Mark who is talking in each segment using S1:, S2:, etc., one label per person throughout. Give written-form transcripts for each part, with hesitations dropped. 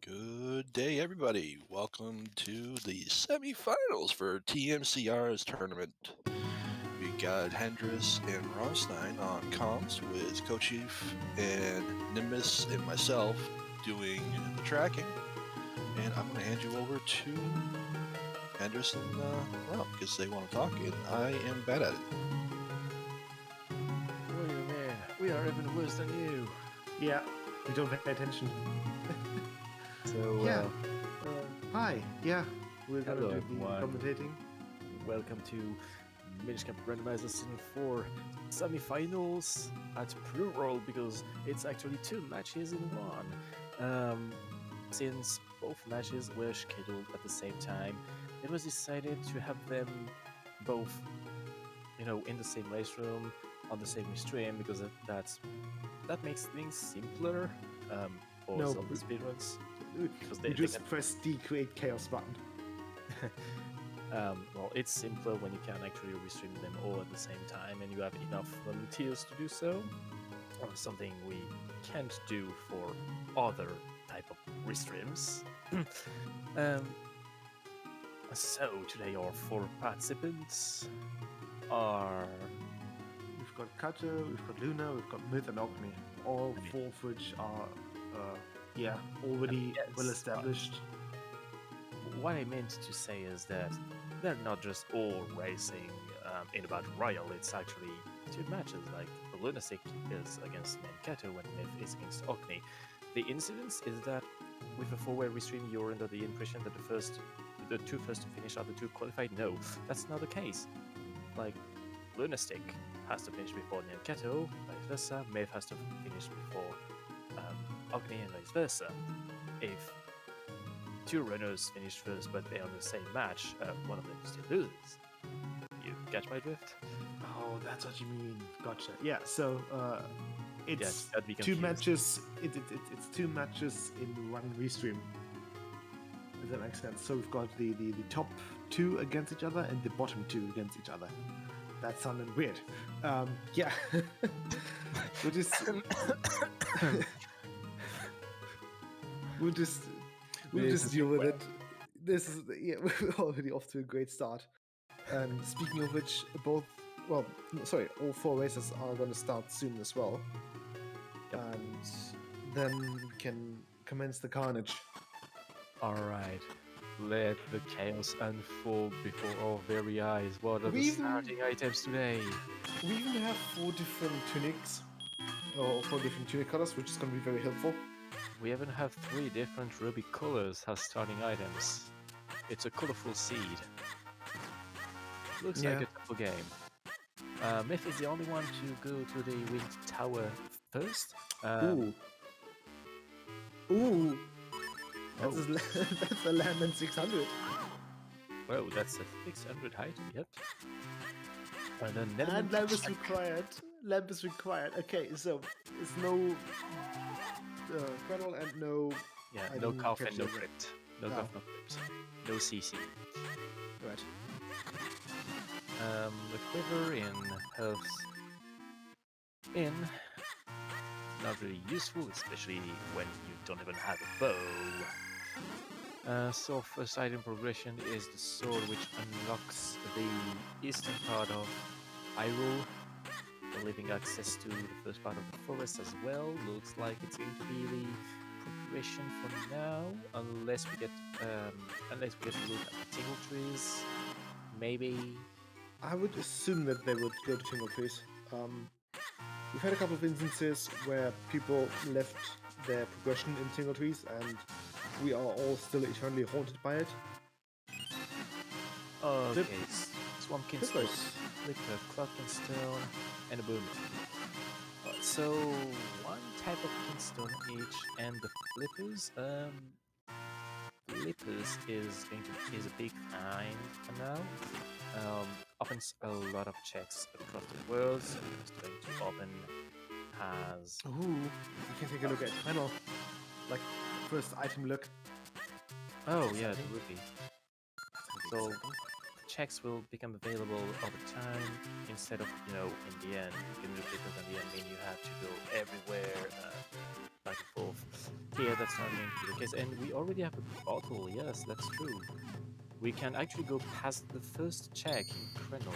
S1: Good day, everybody. Welcome to the semifinals for TMCR's tournament. We got Hendris and Ronstein on comms with Co-Chief and Nimbus and myself doing the tracking. And I'm going to hand you over to Hendris and Ron because they want to talk, and I am bad at it.
S2: Wait a minute, we are even worse than you.
S3: Yeah, we don't pay attention.
S2: So,
S3: Yeah. Hi. Yeah, we're gonna
S2: Hello,
S3: do
S2: everyone.
S3: the commentating.
S2: Welcome to NyanCato Randomizer Season 4 Semifinals at plural because it's actually 2 matches in one. Since both matches were scheduled at the same time, it was decided to have them both, in the same race room on the same stream because that makes things simpler for
S3: No,
S2: ZeldaSpeedRuns. Because
S3: we just press the create chaos button.
S2: Well, it's simpler when you can actually restream them all at the same time and you have enough volunteers to do so. Something we can't do for other type of restreams. So today our 4 participants are...
S3: We've got Kato, we've got Luna, we've got Myth and OcNi. All 4 of which are, already well established.
S2: What I meant to say is that they're not just all racing in a battle royale. It's actually 2 matches, like LunaStik is against NyanCato and Myth is against OcNi. The incidence is that with a 4-way restream, you're under the impression that the 2 first to finish are the 2 qualified. No, that's not the case. Like, LunaStik has to finish before NyanCato, vice versa. Myth has to finish before OcNi and vice versa. If 2 runners finish first but they're on the same match, one of them still loses. You catch my drift?
S3: Oh, that's what you mean. Gotcha. Yeah, so it's
S2: I'd be
S3: 2
S2: confused.
S3: matches. It's 2 matches in one restream. Does that make sense? So we've got the top 2 against each other and the bottom 2 against each other. That sounded weird. Yeah. We'll just deal with it. This is we're already off to a great start. And speaking of which, all 4 races are going to start soon as well.
S2: Yep.
S3: And then we can commence the carnage.
S2: Alright, let the chaos unfold before our very eyes. What are the starting items today?
S3: We even have 4 different tunics, or 4 different tunic colors, which is going to be very helpful.
S2: We even have 3 different ruby colors as starting items. It's a colorful seed. Looks like a tough game. Myth is the only one to go to the wind tower first.
S3: Ooh! That's a Landman 600.
S2: Whoa, that's a 600 item, yep. And
S3: lamp is required. Lamp is required. Okay, so it's no cradle and no...
S2: Yeah, no cough and no crypt. No cough, no crypt. No CC.
S3: Right.
S2: The quiver in health in. Not really useful, especially when you don't even have a bow. So first item progression is the sword, which unlocks the eastern part of Hyrule, leaving access to the first part of the forest as well. Looks like it's going to be the progression for now, unless we get to look at the tingle trees. Maybe.
S3: I would assume that they would go to tingle trees. We've had a couple of instances where people left their progression in tingle trees, and we are all still eternally haunted by it.
S2: Okay, Swamp Kinstone, Flicker, Clockstone, and a Boom. So, 1 type of Kinstone each, and the Flippers, Flippers is a big find for now. Opens a lot of checks across the world, so we're just going to open as...
S3: Ooh, you can take a look at panel. Like, first item look.
S2: Oh yeah, the Ruby. So, the checks will become available over time instead of, in the end, because in the end, you have to go everywhere, back and forth. Here, that's not going to be the case. And we already have a bottle, yes, that's true. We can actually go past the first check in Krenel.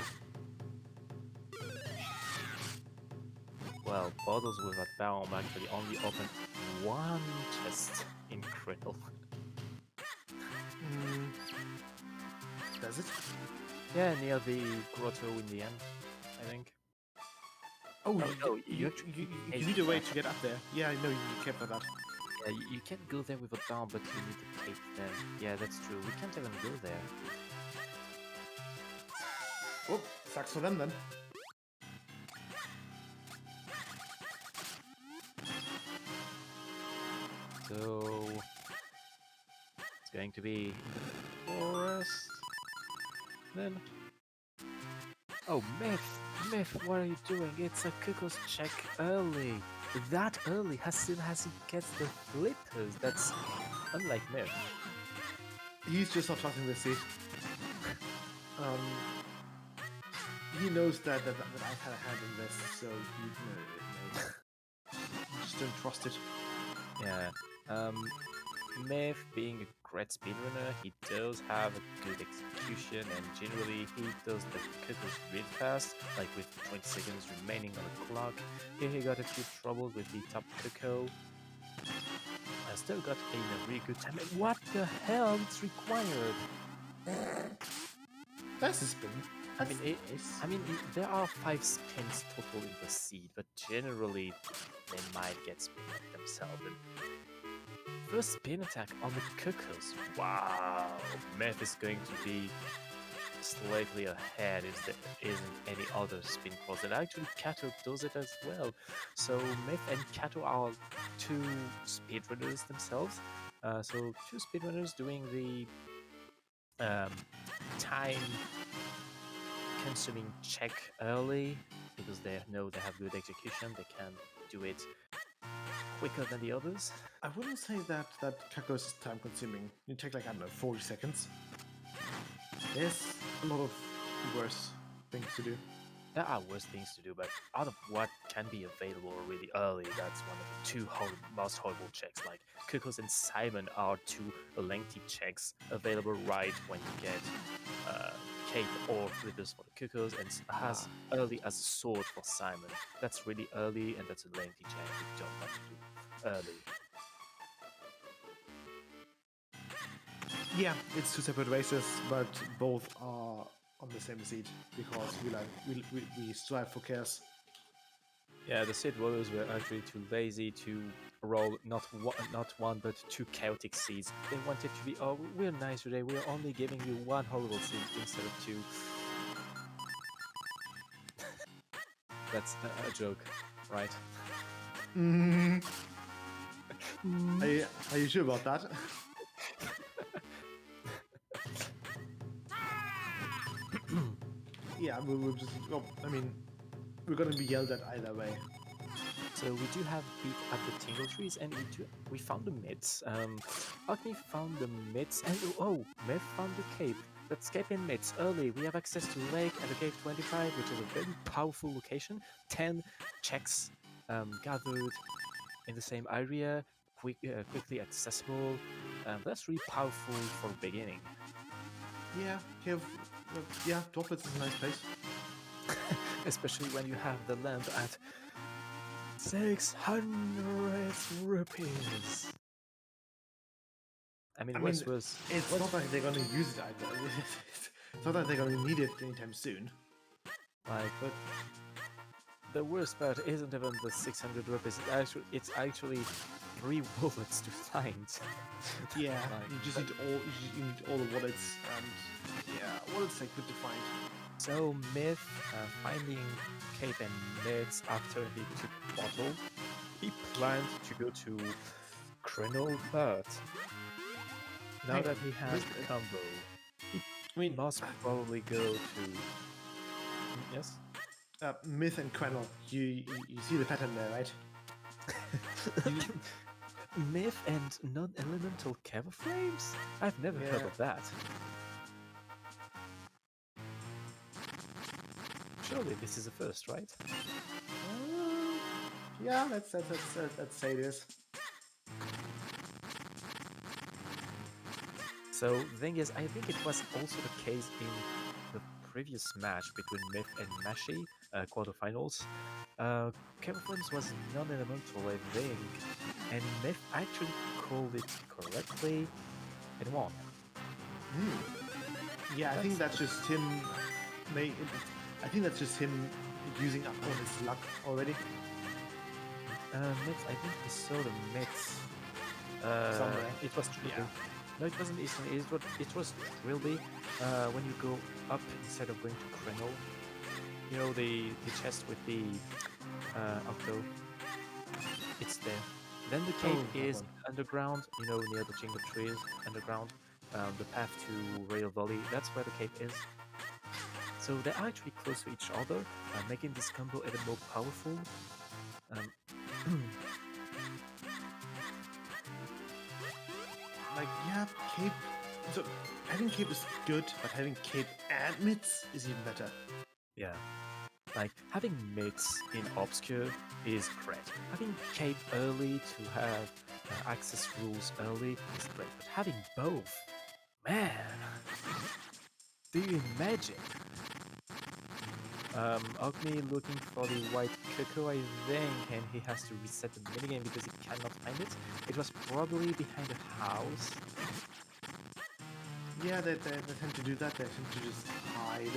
S2: Well, bottles without Baum actually only open one chest in Krenel.
S3: Does it?
S2: Yeah, near the grotto in the end, I think.
S3: Oh,
S2: no,
S3: you need a way to get up there. Yeah, I know you kept that.
S2: Yeah, you can't go there with a Baum, but you need a cape then. Yeah, that's true. We can't even go there.
S3: Oh, sucks for them then.
S2: So it's going to be in the forest. Then oh, Myth, what are you doing? It's a Cuckoo's check early. That early still hasn't get the flippers. That's unlike Myth.
S3: He's just not trusting the seat. He knows that I've had a hand in this, so he just don't trust it.
S2: Yeah. Myth, being a great speedrunner, he does have a good execution, and generally he does the Cuckoos really fast, like with 20 seconds remaining on the clock. Here he got a few troubles with the top Cuckoo. I still got a really good time. And what the hell? It's required.
S3: That's a spin.
S2: There are 5 spins total in the seed, but generally they might get spin themselves. And first spin attack on the Cuckoos. Wow, Myth is going to be slightly ahead if there isn't any other spin cross. And actually, Kato does it as well. So Myth and Kato are 2 speedrunners themselves. So 2 speedrunners doing the time-consuming check early because they know they have good execution. They can do it quicker than the others.
S3: I wouldn't say that Kakos is time consuming. You take like, I don't know, 40 seconds. There's a lot of worse things to do.
S2: There are worse things to do, but out of what can be available really early, that's one of the 2 most horrible checks. Like Kukos and Simon are 2 lengthy checks available right when you get cape or flippers for the Kukos, and as early as sword for Simon. That's really early, and that's a lengthy check you don't want to do early.
S3: Yeah, it's 2 separate races, but both are on the same seat because we strive for chaos.
S2: Yeah, the seed rollers were actually too lazy to roll not one but 2 chaotic seeds. They wanted to be, oh, we're nice today, we're only giving you 1 horrible seed instead of 2. That's a joke, right?
S3: Are you sure about that? Yeah, we'll just. Well, I mean, we're gonna be yelled at either way.
S2: So we do have beat at the tingle trees, and we found the mids. OcNi found the mids, and Myth found the cape. Let's cape in mids early. We have access to lake and the cave 25, which is a very powerful location. 10 checks gathered in the same area, quickly accessible. That's really powerful for beginning.
S3: Yeah, Droplets is a nice place.
S2: Especially when you have the lamp at 600 rupees.
S3: It's not like they're gonna use it either. It's not like they're gonna need it anytime soon.
S2: But the worst part isn't even the 600 rupees. It's actually 3 bullets to find.
S3: Yeah, you need all the wallets, and yeah, wallets are good to find.
S2: So Myth finding cape and mids after he took bottle, he planned to go to Krenel, but now that he has the combo, he must probably go to... Yes?
S3: Myth and Krenel, you see the pattern there, right?
S2: Myth and non-elemental cover frames? I've never heard of that. Surely this is the first, right?
S3: Yeah, let's say it is.
S2: So the thing is, I think it was also the case in the previous match between Myth and Mashi, quarterfinals. Camouflage was non-elemental, I think, and Myth actually called it correctly and won.
S3: Yeah, I think that's just him. I think that's just him using up all his luck already.
S2: Myth, I think we saw the Myth.
S3: Somewhere.
S2: It was Trilby.
S3: Yeah.
S2: No, it wasn't Eastern. It was Trilby. When you go up instead of going to Krenel. You know the chest with the Octo. It's there. Then the cave is underground. You know, near the Jingle trees, underground. The path to Rail Valley. That's where the cave is. So they're actually close to each other, making this combo even more powerful.
S3: Like, yeah, Cape. So having Cape is good, but having Cape and Mitz is even better.
S2: Yeah. Like, having Myths in Obscure is great. Having Cape early to have access rules early is great. But having both, man, do you imagine? OcNi looking for the white cocoa, I think, and he has to reset the minigame because he cannot find it. It was probably behind a house.
S3: Yeah, they tend to do that. They tend to just hide.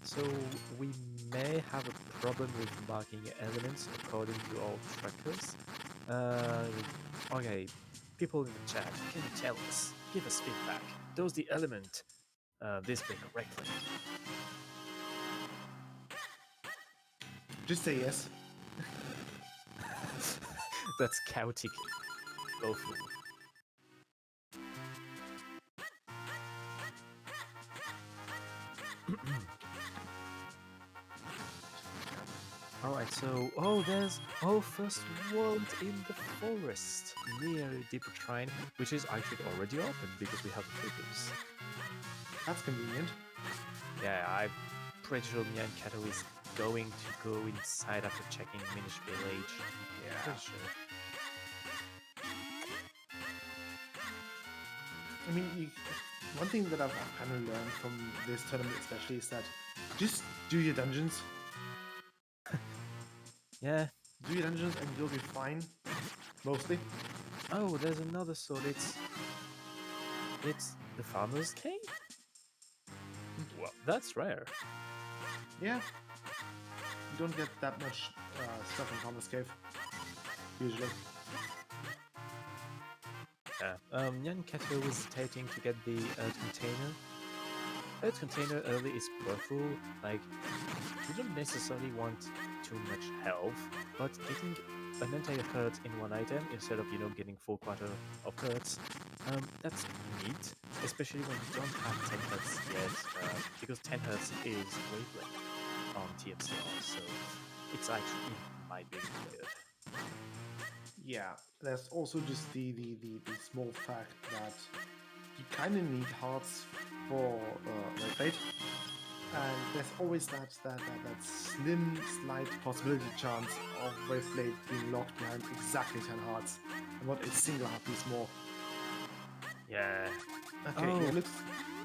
S2: So we may have a problem with marking elements according to our trackers. Okay, people in the chat, can you tell us? Give us feedback. Does the element display correctly?
S3: Just say yes.
S2: That's chaotic. Awful. Alright, so, there's first world in the forest near Deeper Shrine, which is actually already open because we have the triggers.
S3: That's convenient.
S2: Yeah, I'm pretty sure NyanCato is going to go inside after checking Minish Village.
S3: Yeah.
S2: Pretty sure.
S3: I mean, one thing that I've kind of learned from this tournament especially is that just do your dungeons.
S2: Yeah.
S3: Do your dungeons and you'll be fine. Mostly.
S2: Oh, there's another sword. It's the Farmer's Cave? Well, that's rare.
S3: Yeah. You don't get that much stuff in Farmer's Cave. Usually.
S2: Yeah. NyanCato was hesitating to get the Earth Container. Earth Container early is powerful. Like, you don't necessarily want too much health, but getting an entire heart in one item instead of, getting full quarter of hearts, that's neat, especially when you don't have 10 hearts yet, because 10 hearts is wavelength on TMCR, so it's actually, it might be weird.
S3: Yeah, there's also just the small fact that you kind of need hearts for Red Blade, and there's always that slim, slight possibility chance of Red Blade being locked behind exactly 10 hearts, and not a single heart piece more.
S2: Yeah.
S3: Okay,
S2: Oh,
S3: yeah, looks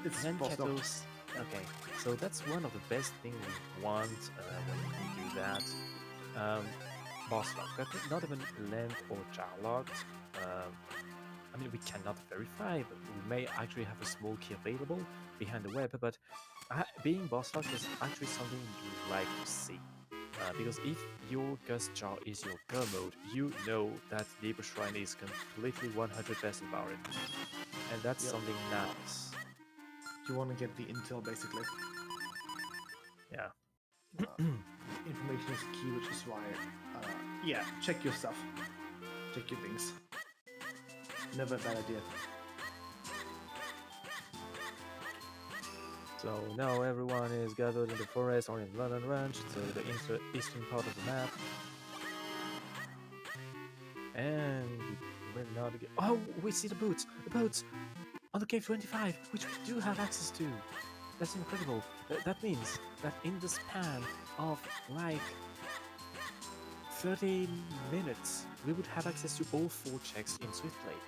S3: it's boss locked.
S2: NyanCato's. Okay, so that's one of the best things we want when we do that. Boss lock, but not even land or jar locked. I mean, we cannot verify, but we may actually have a small key available behind the web, but being boss locked is actually something you like to see. Because if your Gust Jar is your go mode, you know that Deeper Shrine is completely 100% empowered. And that's something nice.
S3: You want to get the intel, basically.
S2: Yeah.
S3: Information is key, which is why, yeah, check your stuff. Check your things. Never a bad idea.
S2: So now everyone is gathered in the forest or in London Ranch, so the eastern part of the map. And we're not again. Oh, we see the boats! The boats! on the Cave 25, which we do have access to. That's incredible. That means that in the span of like 30 minutes, we would have access to all 4 checks in Swiftblade.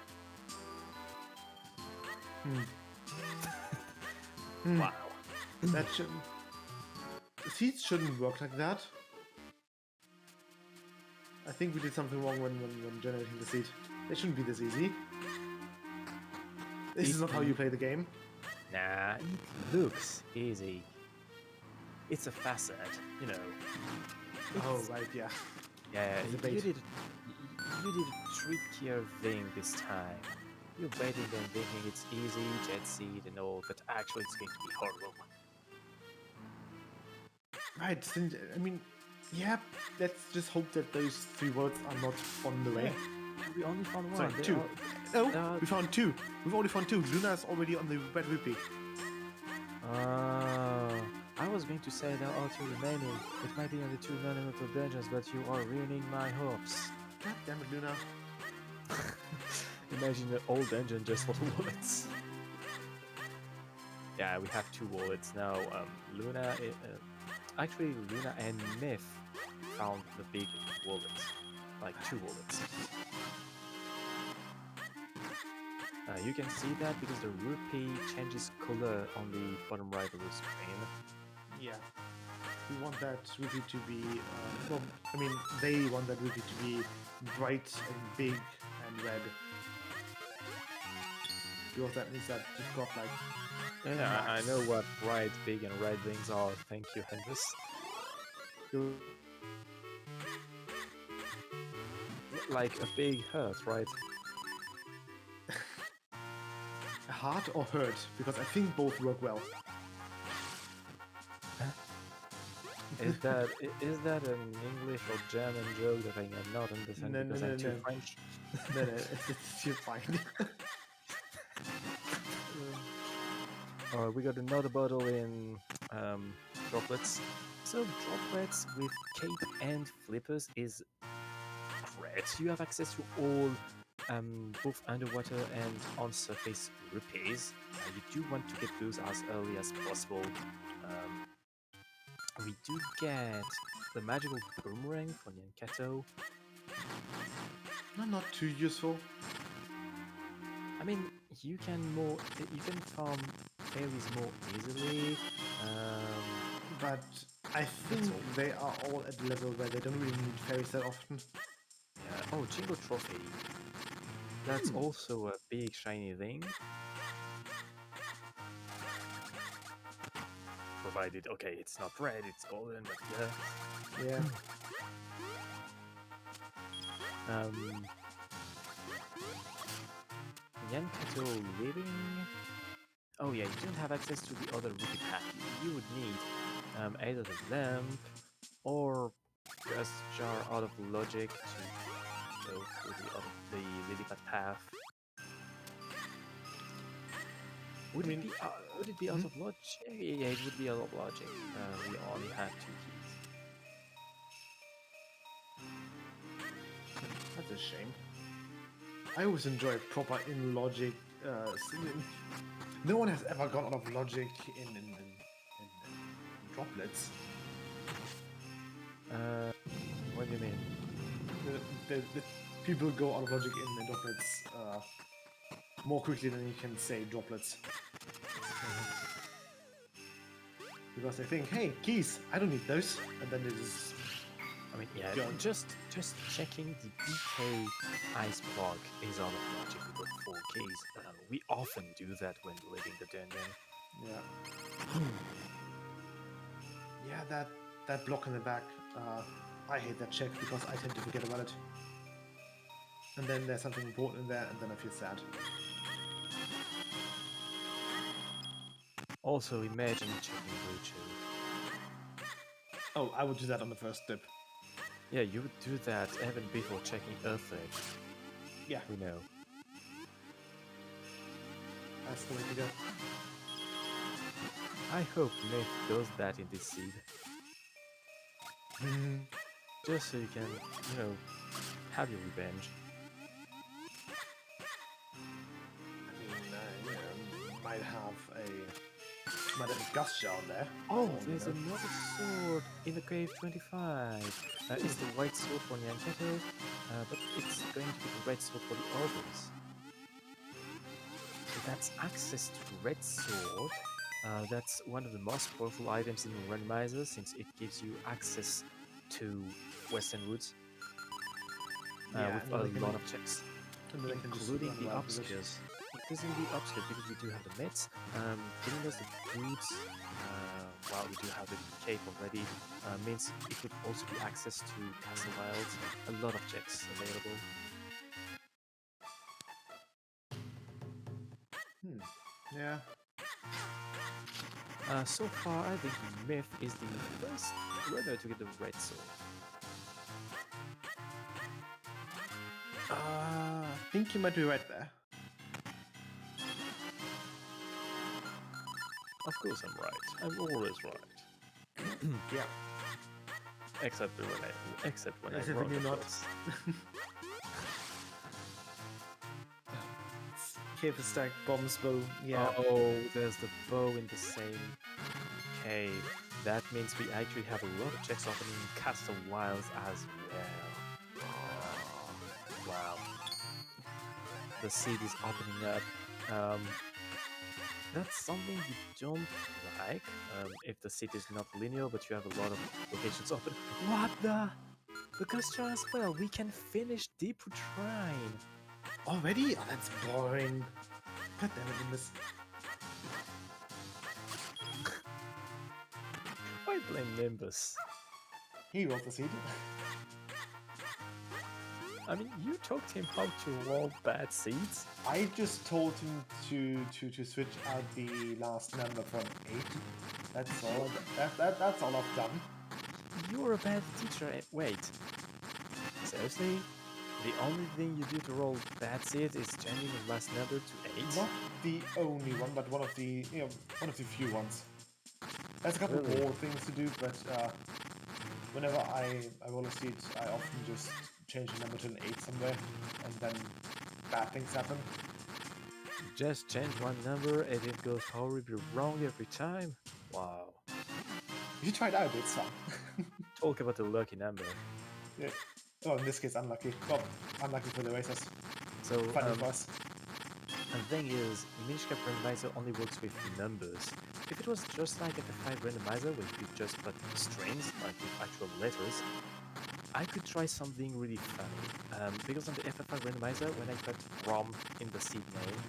S2: Wow.
S3: That shouldn't. Seeds shouldn't work like that. I think we did something wrong when generating the seed. It shouldn't be this easy. This is not how you play the game.
S2: Nah, it looks easy. It's a facet, you know.
S3: Oh,
S2: It's-
S3: right, yeah.
S2: Yeah,
S3: It's a
S2: you
S3: bait.
S2: did a trickier thing this time. You're baiting and thinking it's easy, jet seed and all, but actually it's going to be horrible.
S3: Right, I mean, yeah, let's just hope that those 3 words are not on the way.
S2: We only found one.
S3: Sorry,
S2: There
S3: 2.
S2: are-
S3: No, we found 2. We've only found 2. Luna's already on the red rupee.
S2: I was going to say there are 2 remaining. It might be on the 2 monumental dungeons, but you are ruining my hopes.
S3: God damn it, Luna.
S2: Imagine an old dungeon just for the wallets. Yeah, we have 2 wallets now. Luna, actually, Luna and Myth found the big wallets, like 2 wallets. You can see that because the rupee changes color on the bottom right of the screen.
S3: Yeah. We want that rupee to be, well, I mean, they want that rupee to be bright and big and red. Because that means that you've got like,
S2: Yeah, I know what bright, big, and red things are. Thank you, Hendris.
S3: you-
S2: Like a big heart, right?
S3: heart or hurt, because I think both work well.
S2: Is that an English or German joke that I am not understanding
S3: No,
S2: because
S3: no,
S2: I'm too
S3: no.
S2: French?
S3: No, you're fine.
S2: We got another bottle in droplets. So droplets with cape and flippers is great. You have access to all both underwater and on-surface rupees. You do want to get those as early as possible. We do get the magical boomerang for NyanCato.
S3: No, not too useful.
S2: I mean, you can farm fairies more easily.
S3: But I think they are all at the level where they don't really need fairies that often.
S2: Yeah. Oh, Jingle Trophy. That's also a big shiny thing. Provided, okay, it's not red, it's golden, but yeah.
S3: Yeah.
S2: NyanCato living. Oh yeah, you don't have access to the other rupee pack. You would need either the lamp or just jar out of logic to go through the lily pad path. Would it be out of logic? Yeah, it would be out of logic. We only had 2 keys.
S3: That's a shame. I always enjoy proper in logic. No one has ever gone out of logic in droplets.
S2: What do you mean?
S3: The people go out of logic in droplets more quickly than you can say droplets. Because they think, hey, keys, I don't need those, and then they just.
S2: I mean, yeah,
S3: Go.
S2: just checking the DK ice block is out of logic with 4 keys. We often do that when leaving the dungeon.
S3: Yeah. Yeah, that block in the back. I hate that check because I tend to forget about it. And then there's something important in there, and then I feel sad.
S2: Also, imagine checking Bluetooth.
S3: Oh, I would do that on the first dip.
S2: Yeah, you would do that even before checking Earthquake.
S3: Yeah,
S2: We know.
S3: that's the way to go.
S2: I hope Myth does that in this seed. Just so you can, have your revenge.
S3: I mean, might have a gust down there.
S2: Oh,
S3: for all we
S2: there's
S3: know.
S2: another sword in the cave 25. It's the white sword for NyanCato, but it's going to be the red sword for the others. So that's access to the red sword. That's one of the most powerful items in the Randomizer since it gives you access to Western Woods
S3: Yeah,
S2: with
S3: and then
S2: a
S3: they can-
S2: lot of checks,
S3: and then they can just
S2: including
S3: run
S2: the
S3: around with it.
S2: obstacles. Including the obstacles because we do have the mitts, giving us the boots, while we do have the cape already, means it would also be access to Castle Wilds, a lot of checks available.
S3: Yeah.
S2: So far, I think Myth is the first runner to get the red sword.
S3: I think you might be right there.
S2: Of course I'm right. I'm always right.
S3: Yeah.
S2: Except when I
S3: Except
S2: wrong,
S3: when you're
S2: of
S3: not.
S2: course.
S3: Cave stack bombs bow. Yeah.
S2: Oh, there's the bow in the same cave. That means we actually have a lot of checks opening in Castle Wilds as well. Wow. The seed is opening up. That's something you don't like, if the seed is not linear, but you have a lot of locations open. What the? The Gustra as well. We can finish Deep Shrine.
S3: Already? Oh, that's boring. God damn it, Nimbus.
S2: Why blame Nimbus?
S3: He rolled the seed.
S2: I mean, you taught him how to roll bad seeds.
S3: I just told him to switch out the last number from 8. That's all. That's all I've done.
S2: You're a bad teacher. Wait. Seriously? The only thing you do to roll bad seeds is changing the last number to 8?
S3: Not the only one, but one of the few ones. There's a couple
S2: Really?
S3: more things to do, but whenever I roll a seed, I often just change the number to an 8 somewhere, and then bad things happen.
S2: Just change one number and it goes horribly wrong every time? Wow.
S3: You should try it out, it's fun.
S2: Talk about a lucky number.
S3: Yeah. Oh, in this case, unlucky. Well, unlucky for the racers.
S2: So,
S3: Funny for us.
S2: the thing is, Minish Cap Randomizer only works with numbers. If it was just like FF5 Randomizer, where you could just put strings, like with actual letters, I could try something really funny. Because on the FF5 Randomizer, when I put ROM in the seed name,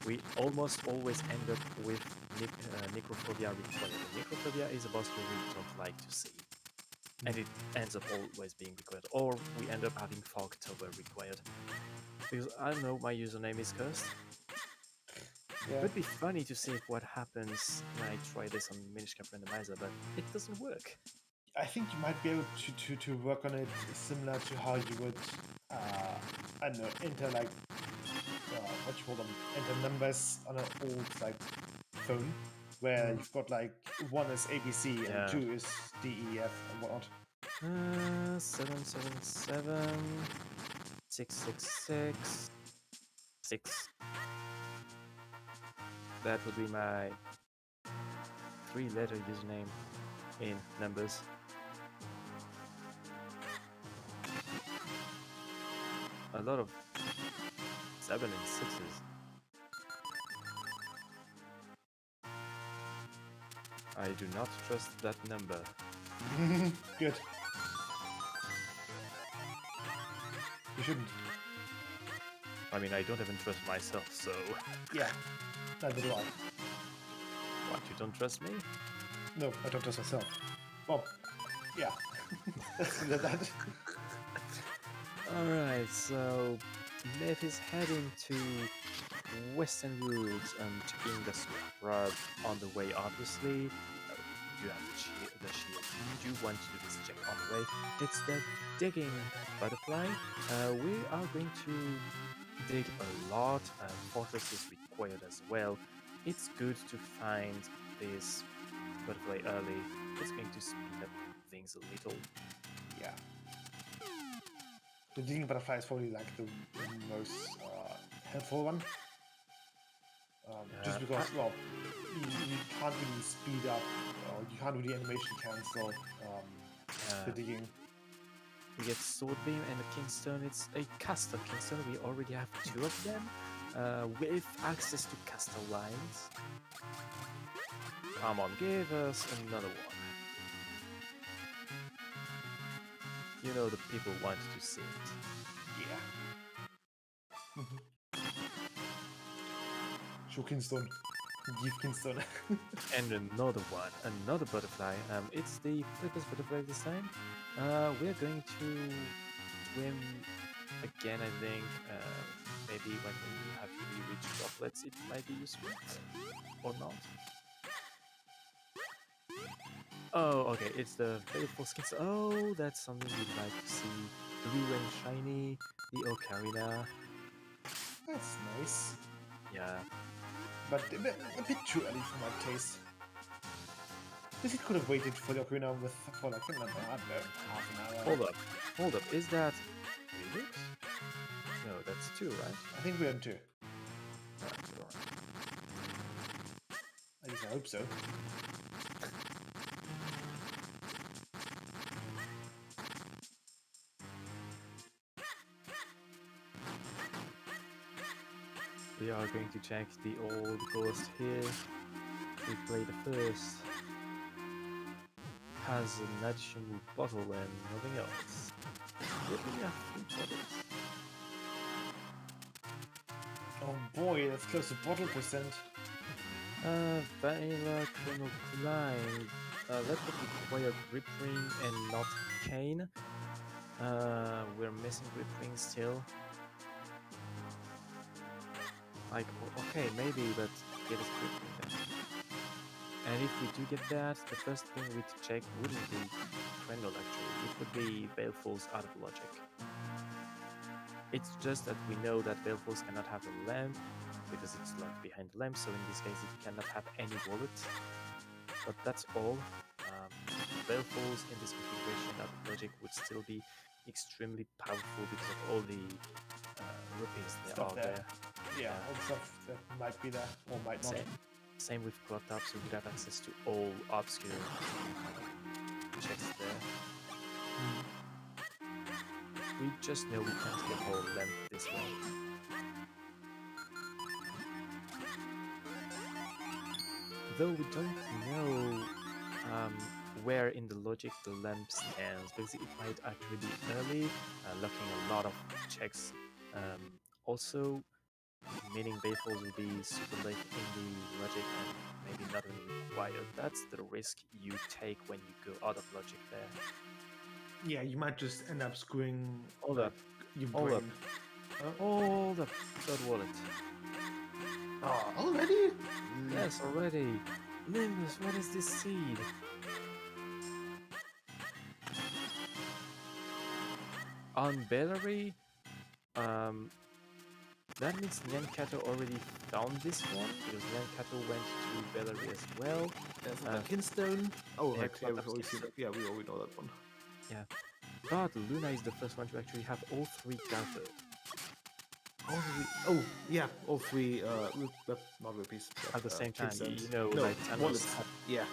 S2: we almost always end up with Necrophobia required. Necrophobia is a boss you really don't like to see. And it ends up always being required. Or we end up having Fogtober required. Because, I don't know, my username is cursed.
S3: Yeah.
S2: It would be funny to see what happens when I try this on Minish Cap Randomizer, but it doesn't work.
S3: I think you might be able to work on it similar to how you would, I don't know, enter like, what you call them, enter numbers on an old like phone, where you've got like 1 is ABC
S2: Yeah.
S3: and 2 is DEF and whatnot.
S2: 777 666 6. That would be my 3-letter username in numbers. A lot of 7 and 6s. I do not trust that number.
S3: Good. You shouldn't.
S2: I mean, I don't even trust myself, so...
S3: Yeah. Neither do I.
S2: What, you don't trust me?
S3: No, I don't trust myself. Well, yeah. Let's do that.
S2: Alright, so Myth is heading to Western Woods and checking the scrub on the way, obviously. You have the shield. You do want to do this check on the way. It's the digging butterfly. We are going to dig a lot, and fortress is required as well. It's good to find this butterfly early. It's going to speed up things a little.
S3: Yeah. The digging butterfly is probably like the most helpful one. Just because, well, you can't really speed up, or you can't really animation cancel the digging.
S2: We get Sword Beam and a Kingstone. It's a caster Kingstone. We already have 2 of them with access to caster lines. Come on, give us another one. You know the people want to see it.
S3: Yeah. Show Kingstone. Give Kingstone.
S2: And another one, another butterfly. It's the Flippers butterfly this time. We're going to swim again, I think. Maybe when we have to reach droplets, it might be useful. Or not. Oh, okay, it's the Faithful Skins. Oh, that's something we'd like to see. Blue and shiny, the Ocarina.
S3: That's nice.
S2: Yeah.
S3: But a bit too early for my taste. This could have waited for the Ocarina for like, I don't know, half an hour.
S2: Hold up, is that 3 weeks? No, that's 2, right?
S3: I think we're in 2.
S2: Alright.
S3: At least I hope so.
S2: We are going to check the old ghost here. We play the first. Has an additional bottle and nothing else. What do we have 3 bottles?
S3: Oh boy, that's close to bottle percent.
S2: Vanilla Criminal Climb. That would require Grip Ring and not Cane. We're missing Grip Ring still. Like, okay, maybe, but give us Grip Ring then. And if we do get that, the first thing we'd check wouldn't be Crendel actually, it would be Baleful's Out of Logic. It's just that we know that Baleful's cannot have a lamp, because it's locked behind the lamp, so in this case it cannot have any wallet. But that's all. Baleful's in this configuration Out of Logic would still be extremely powerful because of all the rupees that are there.
S3: Yeah, all the stuff that might be there, or might not.
S2: Same with Clocked Up, so we'd have access to all obscure checks there. We just know we can't get hold of them this way. Though we don't know where in the logic the lamp stands, because it might actually be early, locking a lot of checks. Also, meaning Baleful's will be super late in the logic and maybe not even required. That's the risk you take when you go out of logic there.
S3: Yeah, you might just end up screwing
S2: Hold up.
S3: your
S2: Hold
S3: brain.
S2: up. Hold up. Third wallet.
S3: Oh, already?
S2: Yes, already. Nimbus, what is this seed? On Bellary, that means NyanCato already found this one, because NyanCato went to Bellary as well.
S3: There's Kingstone. Oh,
S2: yeah,
S3: right, yeah,
S2: Clocked Up's
S3: we already know that one.
S2: Yeah. But Luna is the first one to actually have all 3 gathered.
S3: Oh, yeah, all 3, not rupees.
S2: At the same time,
S3: Kingstones.
S2: you know,
S3: No,
S2: like Thanos,
S3: wallets. Yeah.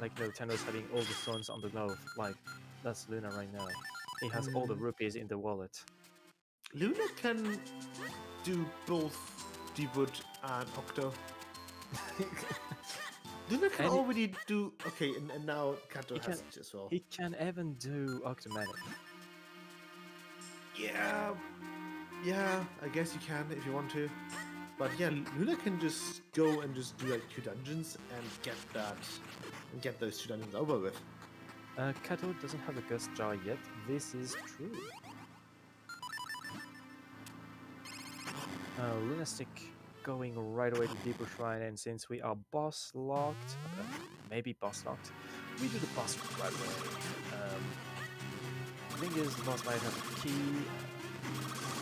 S2: like Thanos having all the stones on the glove, like, that's Luna right now. He has all the rupees in the wallet.
S3: Luna can do both Deepwood and Octo. Luna can already do... Okay, and now Kato has it as well.
S2: He can even do Octomanic.
S3: Yeah, I guess you can if you want to. But yeah, Luna can just go and just do like 2 dungeons and get those 2 dungeons over with.
S2: Kato doesn't have a Ghost Jar yet. This is true. LunaStik going right away to Deeper Shrine, and since we are boss locked, maybe boss locked, we do the boss right away. The thing is, the boss might have a key.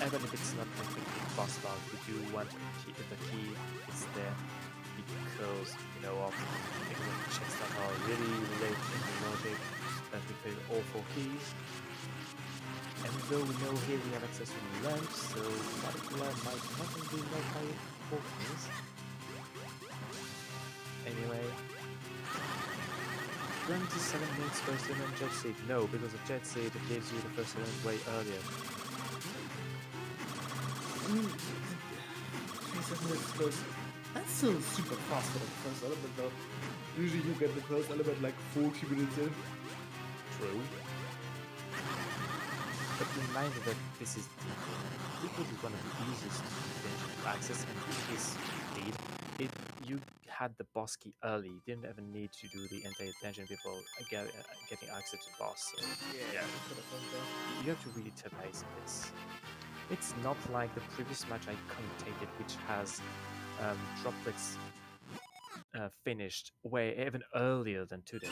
S2: Even if it's not technically boss locked, we do want the key is there because, you know, of checks that are really late in the logic that we play all 4 keys. And though we know here we have access to the lamps, so butterfly might not be no high 4 keys. way. 27 minutes first and then jet seed. No, because of jet seed it gives you the first element way earlier.
S3: I mean, 27 minutes first. That's still super fast for the first element, though. Usually you get the first element like 40 minutes in.
S2: True. But remind that this is literally one of the easiest dungeons to access, and with this speed, you had the boss key early. You didn't even need to do the entire dungeon before getting access to the boss. So yeah, you have to really take pace in this. It's not like the previous match I commentated, which has droplets finished way even earlier than today.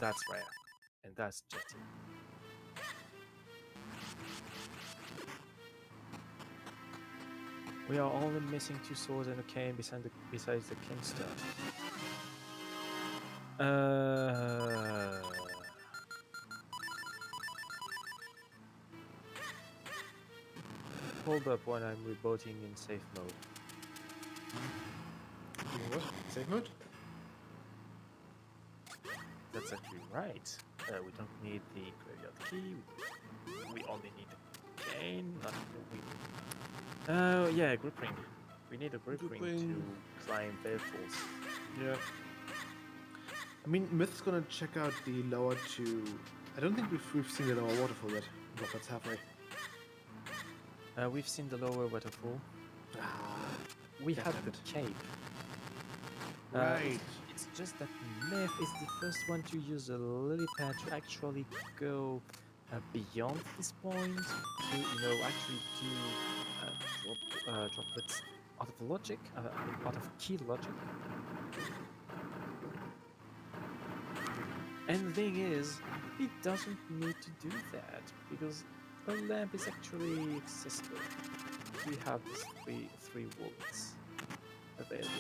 S2: That's rare, and that's jetty. We are only missing 2 swords and a cane besides the king stone. Hold up when I'm rebooting in safe mode.
S3: Doing what? Safe mode?
S2: That's actually right. We don't need the graveyard key. We only need the cane. Yeah, grip ring. We need a grip ring to climb Balefalls.
S3: Yeah. I mean, Myth's gonna check out the lower 2. I don't think we've seen the lower waterfall yet. Look, that's halfway.
S2: We've seen the lower waterfall. We
S3: Damn
S2: had the
S3: it.
S2: cape.
S3: Right.
S2: It's just that Myth is the first one to use a lily pad to actually go beyond this point, to actually do droplets out of logic, out of key logic. And the thing is, it doesn't need to do that because the lamp is actually accessible. We have these three wallets available.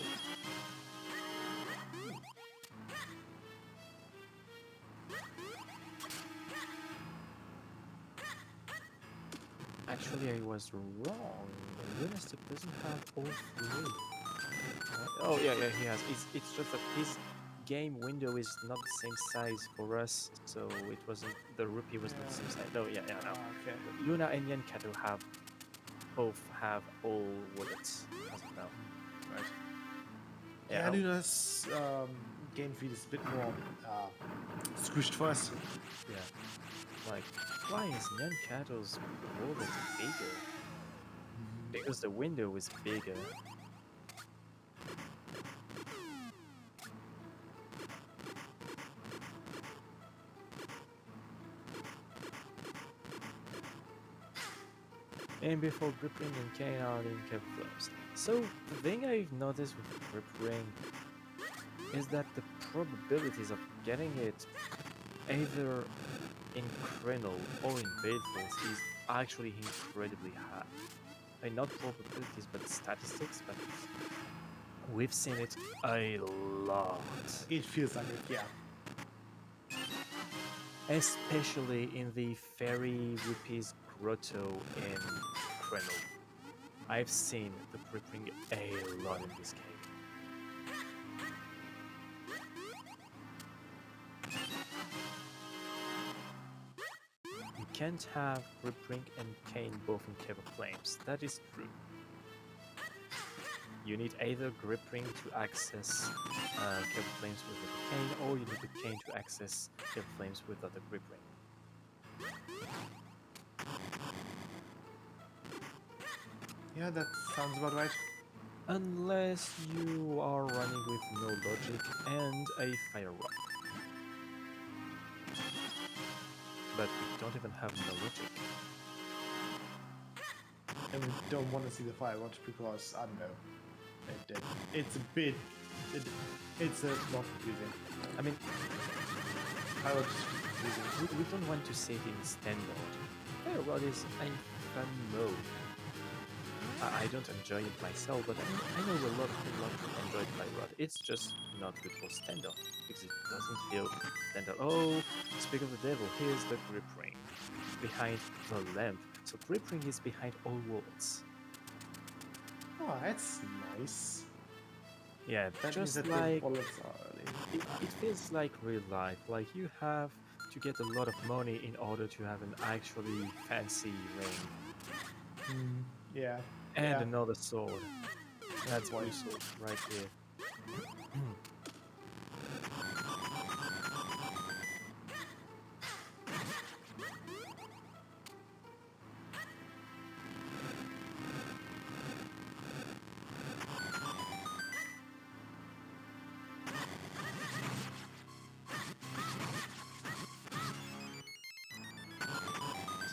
S2: Actually, I was wrong. LunaStik doesn't have all 3. Oh yeah, he has. It's just that his game window is not the same size for us, so it wasn't. The rupee was not the same size. No, no.
S3: Okay.
S2: Luna and NyanCato both have all wallets as of now.
S3: Right.
S2: Yeah.
S3: Luna's game feed is a bit more squished for us.
S2: Yeah. Like, why is NyanCato's wallet bigger? Because the window is bigger. And before grip ring and cane are in camouflage. So the thing I've noticed with grip ring is that the probabilities of getting it either in Krenel or in Balefalls is actually incredibly high. I mean, not probabilities but statistics, but we've seen it a lot.
S3: It feels like it, yeah.
S2: Especially in the Fairy Rupees Grotto in Krenel. I've seen the grip ring a lot in this game. You can't have grip ring and cane both in Cave of Flames. That is true. You need either grip ring to access Cave of Flames without the cane, or you need the cane to access Cave of Flames without the grip ring.
S3: Yeah, that sounds about right.
S2: Unless you are running with no logic and a fire rock. But we don't even have no logic.
S3: And we don't want to see the fire watch because, I don't know, it's a bit, it's a lot confusing.
S2: I mean,
S3: Fire watch is confusing.
S2: we don't want to see it in standard. Fire rod is a fun mode. I don't enjoy it myself, but I know a lot of people enjoy Fire rod. It's just not good for standard because it doesn't feel standard. Oh, speak of the devil, here's the grip ring behind the lamp. So grip ring is behind all wallets.
S3: Oh, that's nice.
S2: Yeah,
S3: That means
S2: just
S3: that
S2: like
S3: the bullets are early.
S2: it feels like real life. Like you have to get a lot of money in order to have an actually fancy ring
S3: Yeah.
S2: and
S3: Yeah.
S2: another sword. That's blue
S3: Point.
S2: sword right here.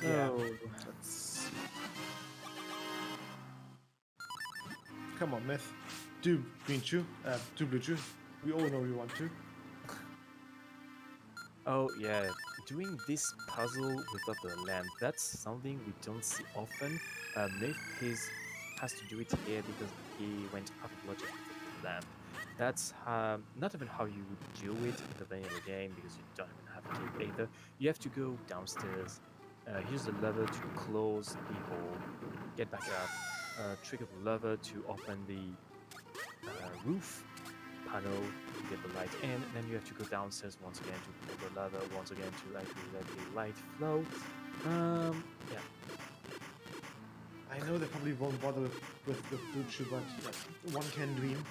S3: Yeah.
S2: So
S3: Let's see. Come on, Myth. Do green chew. Do blue chew. We all know you want to.
S2: oh yeah, doing this puzzle without the lamp, that's something we don't see often. Myth has to do it here because he went out of logic with the lamp. That's not even how you would do it in the vanilla game because you don't even have a key either. You have to go downstairs, use the lever to close the hole, get back up, trigger the lever to open the roof panel to get the light in, then you have to go downstairs once again to pull the lever once again to actually let the light flow. Yeah.
S3: I know they probably won't bother with blue chew, but one can dream.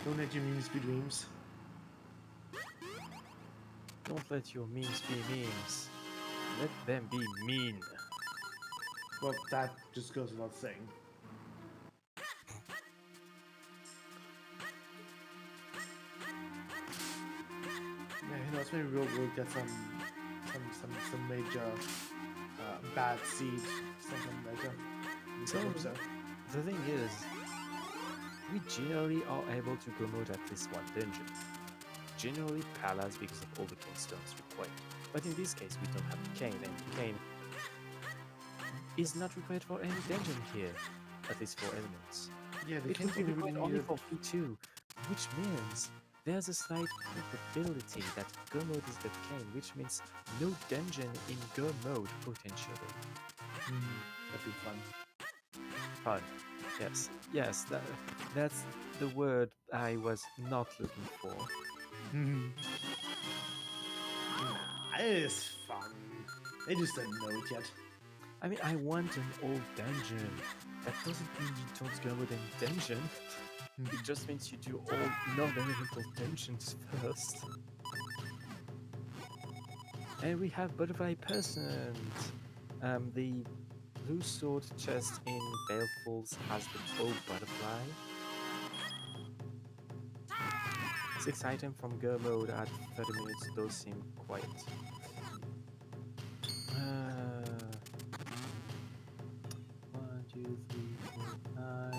S3: Don't let your memes be dreams.
S2: Don't let your memes be memes. Let them be mean.
S3: Well, that just goes without saying. Yeah, who knows? Maybe we'll get some major bad seed sometime later.
S2: So, the thing is, we generally are able to promote at least one dungeon. Generally palace because of all the kingstones required. But in this case, we don't have the cane, and the cane is not required for any dungeon here, at least for elements.
S3: Yeah, the
S2: It will
S3: king's
S2: be
S3: only
S2: required
S3: really
S2: only
S3: needed.
S2: for V2, which means there's a slight probability that Go mode is the cane, which means no dungeon in Go mode potentially.
S3: That'd be fun.
S2: Fun. Yes, yes, that's the word I was not looking for.
S3: It is fun. They just don't know it yet.
S2: I mean, I want an old dungeon. That doesn't mean you don't go with any dungeon. It just means you do all non-elemental dungeons first. And we have Butterfly Person. The blue sword chest in Baleful's has the bow butterfly. 6 items from Go mode at 30 minutes, those seem quiet. 1, 2, 3, 4, 5.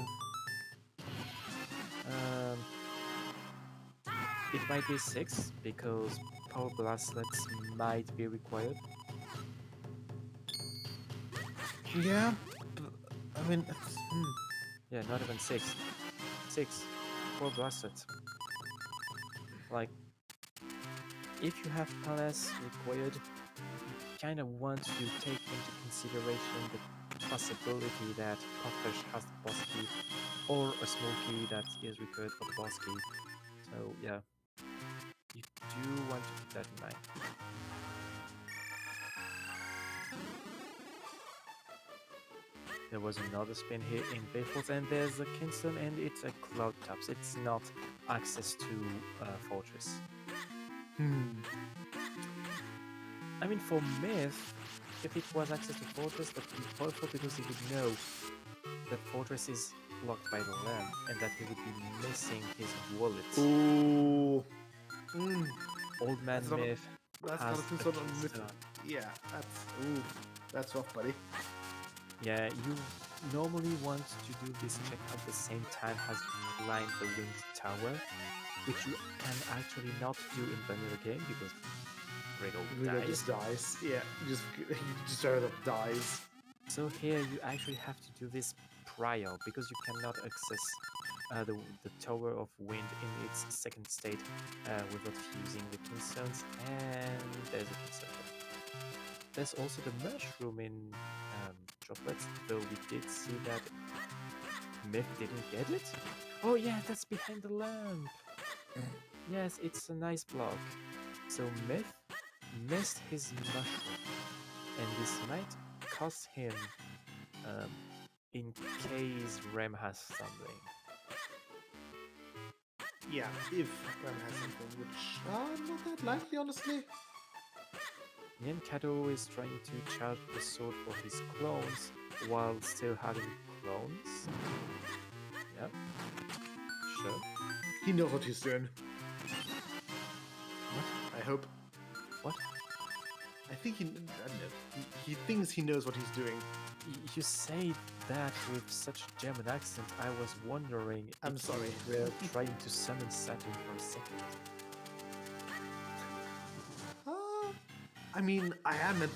S2: It might be 6 because power bracelets might be required.
S3: Yeah, I mean,
S2: Yeah, not even 6. 6 power bracelets. Like, if you have palace required, you kind of want to take into consideration the possibility that Potfish has the boss key or a small key that is required for the boss key. So yeah, you do want to keep that in mind. There was another spin here in Bayfort, and there's a Kingston, and it's a Cloud Tops. It's not access to Fortress. I mean, for Myth, if it was access to Fortress, that would be powerful because he would know that Fortress is blocked by the lamp, and that he would be missing his wallet.
S3: Ooh.
S2: Old Man
S3: That's not a-
S2: Myth
S3: That's
S2: has
S3: not a
S2: a
S3: good on Myth.
S2: Kingston.
S3: Yeah, that's rough, buddy.
S2: Yeah, you normally want to do this check at the same time as you climb the winged tower, which you can actually not do in vanilla game because Riddle
S3: Just dies. Yeah, you just straight up dies.
S2: So here you actually have to do this prior because you cannot access the Tower of Wind in its second state without fusing the Kingstones, and there's a Kingstone. There's also the mushroom in Droplets, though we did see that Myth didn't get it? Oh yeah, that's behind the lamp. Yes, it's a nice block. So Myth missed his mushroom, and this might cost him in case Rem has something.
S3: Yeah, if Ram has something, which not that likely, honestly.
S2: NyanCato is trying to charge the sword for his clones while still having clones. Yep. Sure.
S3: He knows what he's doing. What? I hope.
S2: What?
S3: I think I don't know. He thinks he knows what he's doing.
S2: You say that with such a German accent, I was wondering
S3: I'm
S2: if
S3: sorry.
S2: you were trying to summon Saturn for a second.
S3: I mean, I am near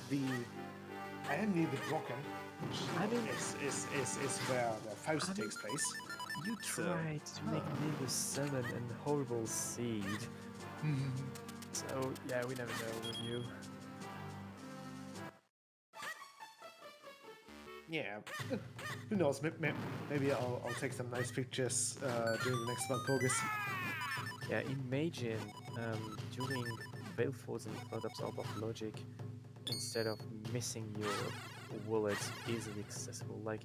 S3: the Brocken, which
S2: I mean-
S3: is where the Faust
S2: I mean-
S3: takes place.
S2: You tried to make Nimbus summon an horrible seed. So, yeah, we never know with you.
S3: Yeah, who knows? Maybe I'll take some nice pictures during the next one progress.
S2: Yeah, imagine doing Baleford's and Flood Absorb of Logic instead of missing your wallet easily accessible. Like,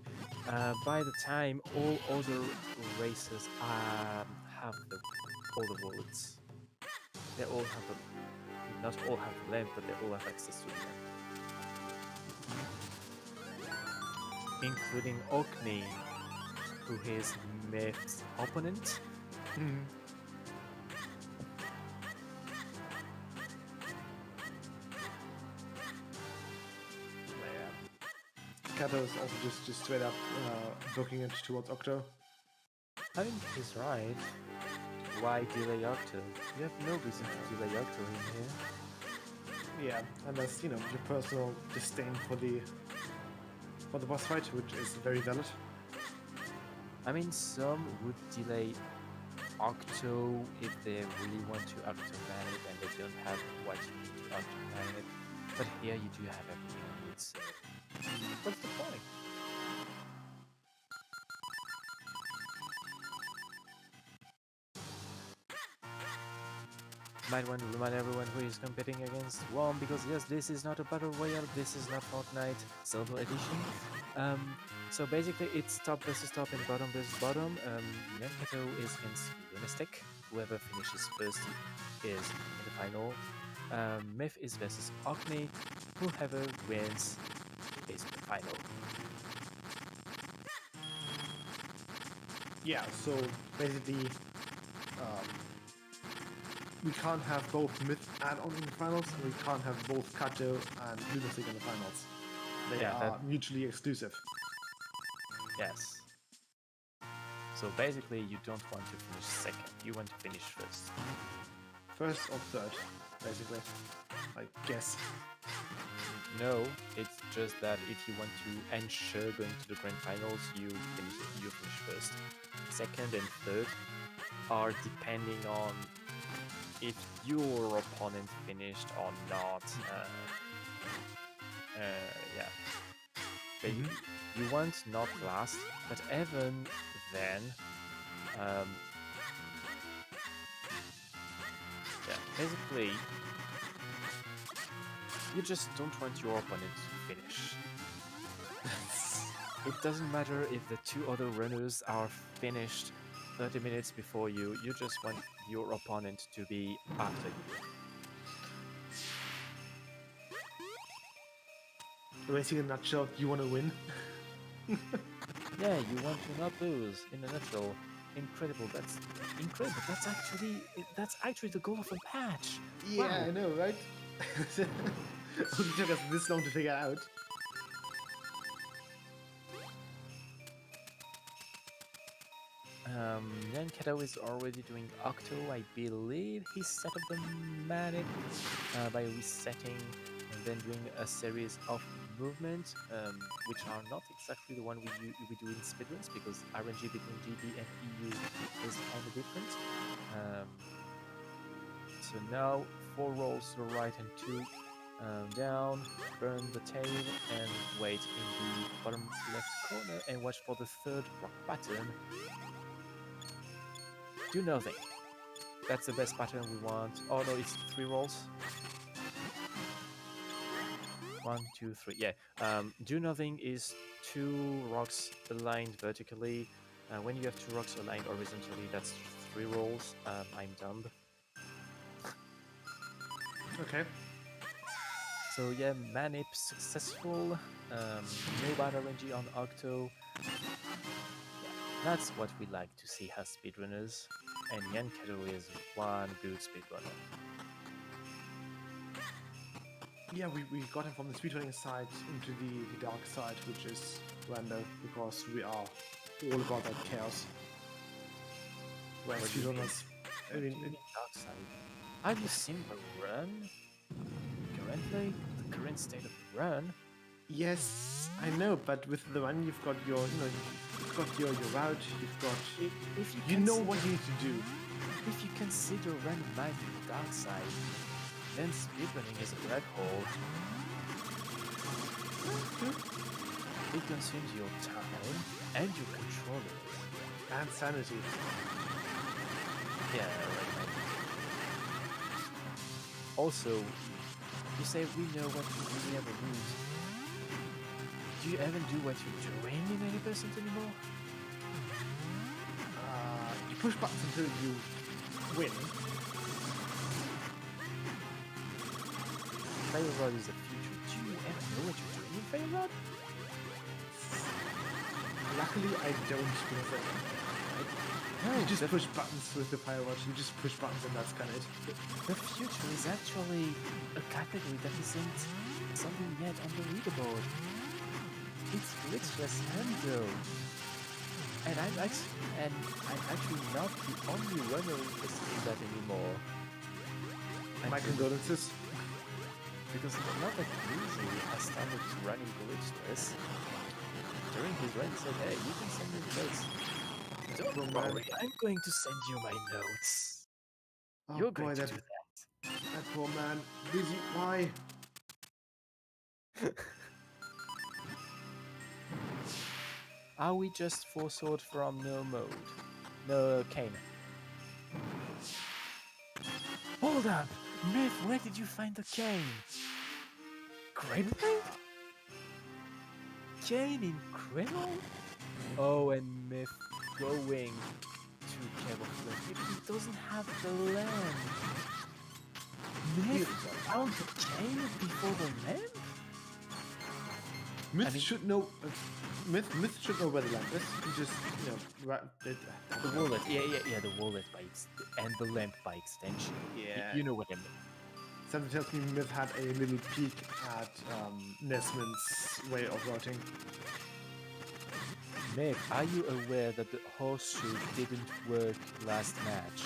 S2: by the time all other races have all the wallets, they all have not all have the lamp, but they all have access to the lamp. Including OcNi, who is Myth's opponent.
S3: Kato is also just straight up booking it towards Octo.
S2: I think he's right. Why delay Octo? You have no reason to delay Octo in here.
S3: Yeah, unless your personal disdain for the boss fight, which is very valid.
S2: I mean, some would delay Octo if they really want to Octoman it and they don't have what you need to Octoman it. But here you do have everything you need, so what's the point? Might want to remind everyone who is competing against WOM because yes, this is not a battle royale, this is not Fortnite Zelda edition. So basically it's top versus top and bottom versus bottom. NyanCato is against LunaStik. Whoever finishes first is in the final. Myth is versus OcNi. Whoever wins is in the final.
S3: Yeah, so basically, we can't have both Myth and OcNi in the finals, and we can't have both Kato and LunaStik in the finals. They are mutually exclusive.
S2: Yes. So basically you don't want to finish second, you want to finish first.
S3: First or third, basically. I guess.
S2: No, it's just that if you want to ensure going to the grand finals, you finish first. Second and third are depending on if your opponent finished or not. Yeah. Basically, you want not last, but even then, yeah, basically, you just don't want your opponent to finish. It doesn't matter if the two other runners are finished 30 minutes before you, you just want your opponent to be after you.
S3: Basically, in a nutshell, you want to win.
S2: Yeah, you want to not lose. In a nutshell, incredible. That's incredible. That's actually the goal of a match.
S3: Yeah,
S2: Wow.
S3: I know, right? It took us this long to figure out.
S2: NyanCato is already doing Octo. I believe he set up the manic by resetting and then doing a series of movements, which are not exactly the one we do in speedruns because RNG between GB and EU is kind of different. So now 4 rolls to the right and 2 Down, burn the tail, and wait in the bottom left corner and watch for the third rock pattern. Do nothing. That's the best pattern we want. Oh no, it's 3 rolls. 1, 2, 3. Yeah. Do nothing is 2 rocks aligned vertically. When you have 2 rocks aligned horizontally, that's 3 rolls. I'm dumb.
S3: Okay.
S2: So yeah, Manip successful. No bad RNG on Octo. Yeah, that's what we like to see as speedrunners. And NyanCato is one good speedrunner.
S3: Yeah, we got him from the speedrunning side into the dark side, which is rando, because we are all about that chaos. Whereas
S2: What do you mean?
S3: speedrunners, I
S2: What do
S3: mean,
S2: you mean dark side? Have you seen the run? Currently, the current state of the run.
S3: yes, I know, but with the run, you've got your, you've got your route, you've got,
S2: If
S3: you know what you need to do.
S2: If you consider randomizing the dark side, then speedrunning is a black hole. It consumes your time and your controllers.
S3: And sanity.
S2: Yeah, right. Also, you say we know what you really ever lose. Do you even do what you're doing in 80% anymore?
S3: You push buttons until you win.
S2: Failrod is the future. Do you ever know what you're doing in Failrod?
S3: Luckily, I don't because
S2: No,
S3: you just push buttons with the Firewatch. You just push buttons and that's kind of it.
S2: the future is actually a category that isn't something yet on the leaderboard. It's glitchless Hendo. And I'm actually not the only runner interested in that anymore.
S3: My condolences.
S2: Because not that easy has started running glitchless. During his run, he said, "Hey, you can send me the notes. Don't worry, I'm going to send you my notes.
S3: Oh
S2: You're
S3: boy,
S2: going to
S3: that
S2: do that."
S3: poor man. Busy. Why?
S2: Are we just 4 sword from no mode? No cane. Hold up! Myth, where did you find the cane? Grapeblade? Cane in Krill? Oh, and Myth going to Camouflage. He doesn't have the lamp. Myth found the cane before the lamp?
S3: Myth
S2: I mean-
S3: should know. Myth should know where the lamp is. He just,
S2: The wallet, yeah, the wallet and the lamp by extension.
S3: Yeah.
S2: You know what I mean.
S3: Something tells me Myth had a little peek at Nesman's way of routing.
S2: Myth, are you aware that the horseshoe didn't work last match?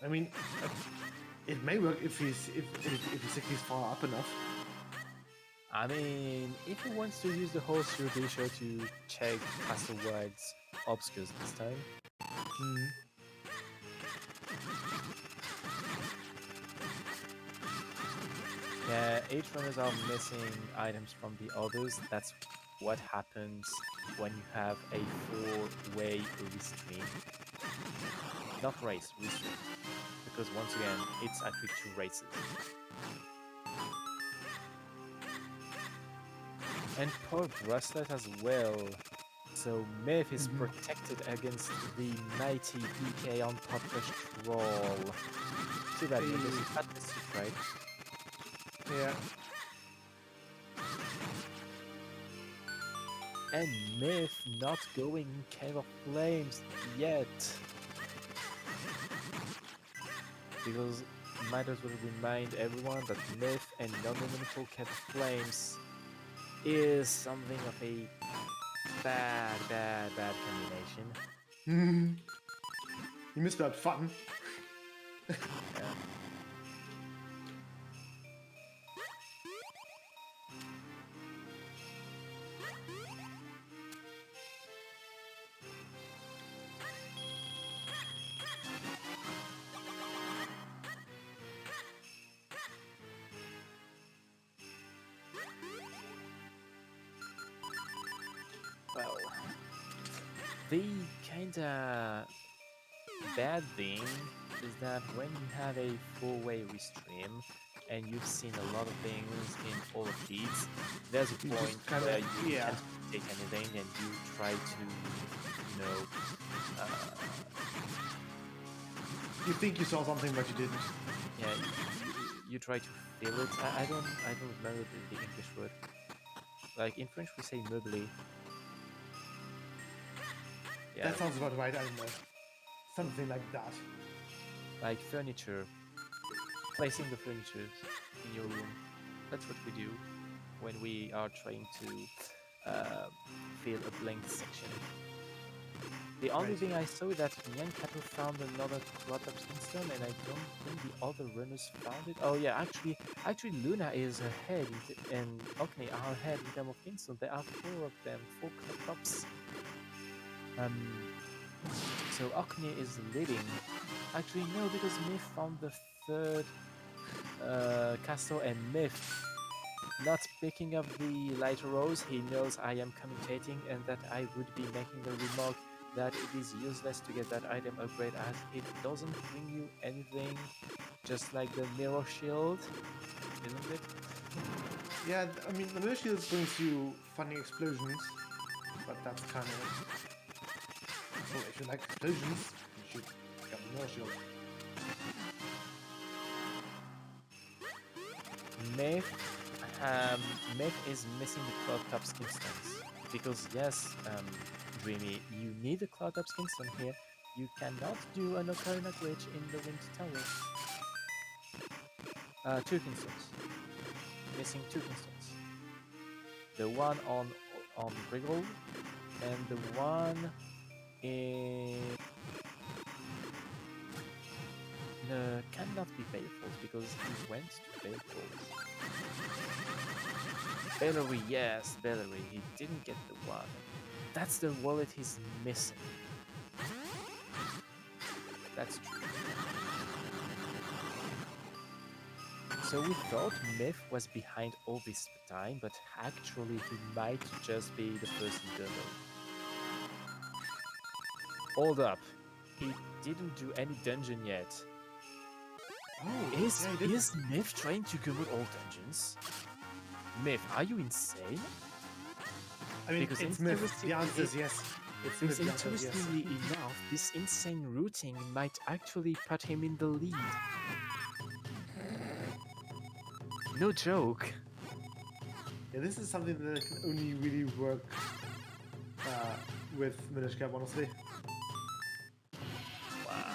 S3: I mean, it may work if he's far up enough.
S2: I mean, if he wants to use the horseshoe, be sure to check Pastor White's obscures this time. Yeah, 8 runners are missing items from the others. That's what happens when you have a 4-way restream. Not race, restream. Because once again, it's actually 2 races. And poor Bracelet as well. So Myth is protected against the mighty PK on top rush troll. Too bad, Myth. You had this right?
S3: Yeah.
S2: And Myth not going Cave of Flames yet. Because might as well remind everyone that Myth and non-elemental Cave of Flames is something of a bad combination.
S3: You missed that fun.
S2: Yeah. The kinda bad thing is that when you have a four-way restream and you've seen a lot of things in all of these, there's a
S3: You just
S2: point
S3: kinda-
S2: where you
S3: yeah.
S2: can't take anything and you try to,
S3: You think you saw something, but you didn't.
S2: yeah, you try to feel it. I don't remember the English word. Like in French we say meubler. Yeah,
S3: That sounds about right, I don't know. Something like that.
S2: like furniture, placing the furniture in your room. That's what we do when we are trying to fill a blank section. The only
S3: Right.
S2: thing I saw that NyanCato found another Cloudtops Kingston, and I don't think the other runners found it. Oh yeah, actually Luna is ahead, and OcNi are ahead in terms of Kingston. There are 4 of them, 4 Cloudtops. So OcNi is leading. Actually, no, because Myth found the 3rd castle, and Myth not picking up the lighter rose. He knows I am commentating and that I would be making the remark that it is useless to get that item upgrade as it doesn't bring you anything, just like the mirror shield, isn't it?
S3: Yeah, I mean, the mirror shield brings you funny explosions, but that's kind of... So if you like explosions, you should get the mirror shield.
S2: Myth is missing the Cloudtops Kingstones because yes, Dreamy, you need a Cloudtops Kingston here. You cannot do an Ocarina glitch in the Wind Tower. 2 Kingstones. Missing 2 Kingstones. The one on Griggle and the one in cannot be Baleful because he went to Baleful. Bellery, yes, Bellery. He didn't get the one. That's the wallet he's missing. That's true. So we thought Myth was behind all this time, but actually he might just be the first in the load. Hold up. He didn't do any dungeon yet.
S3: Oh,
S2: Is Myth trying to go with all dungeons? Myth, are you insane?
S3: I mean,
S2: because
S3: it's Myth. The answer is yes. It's Myth.
S2: Because
S3: The answer is yes.
S2: interestingly enough, this insane routing might actually put him in the lead. No joke.
S3: Yeah, this is something that can only really work with Minish Cap, honestly.
S2: Wow.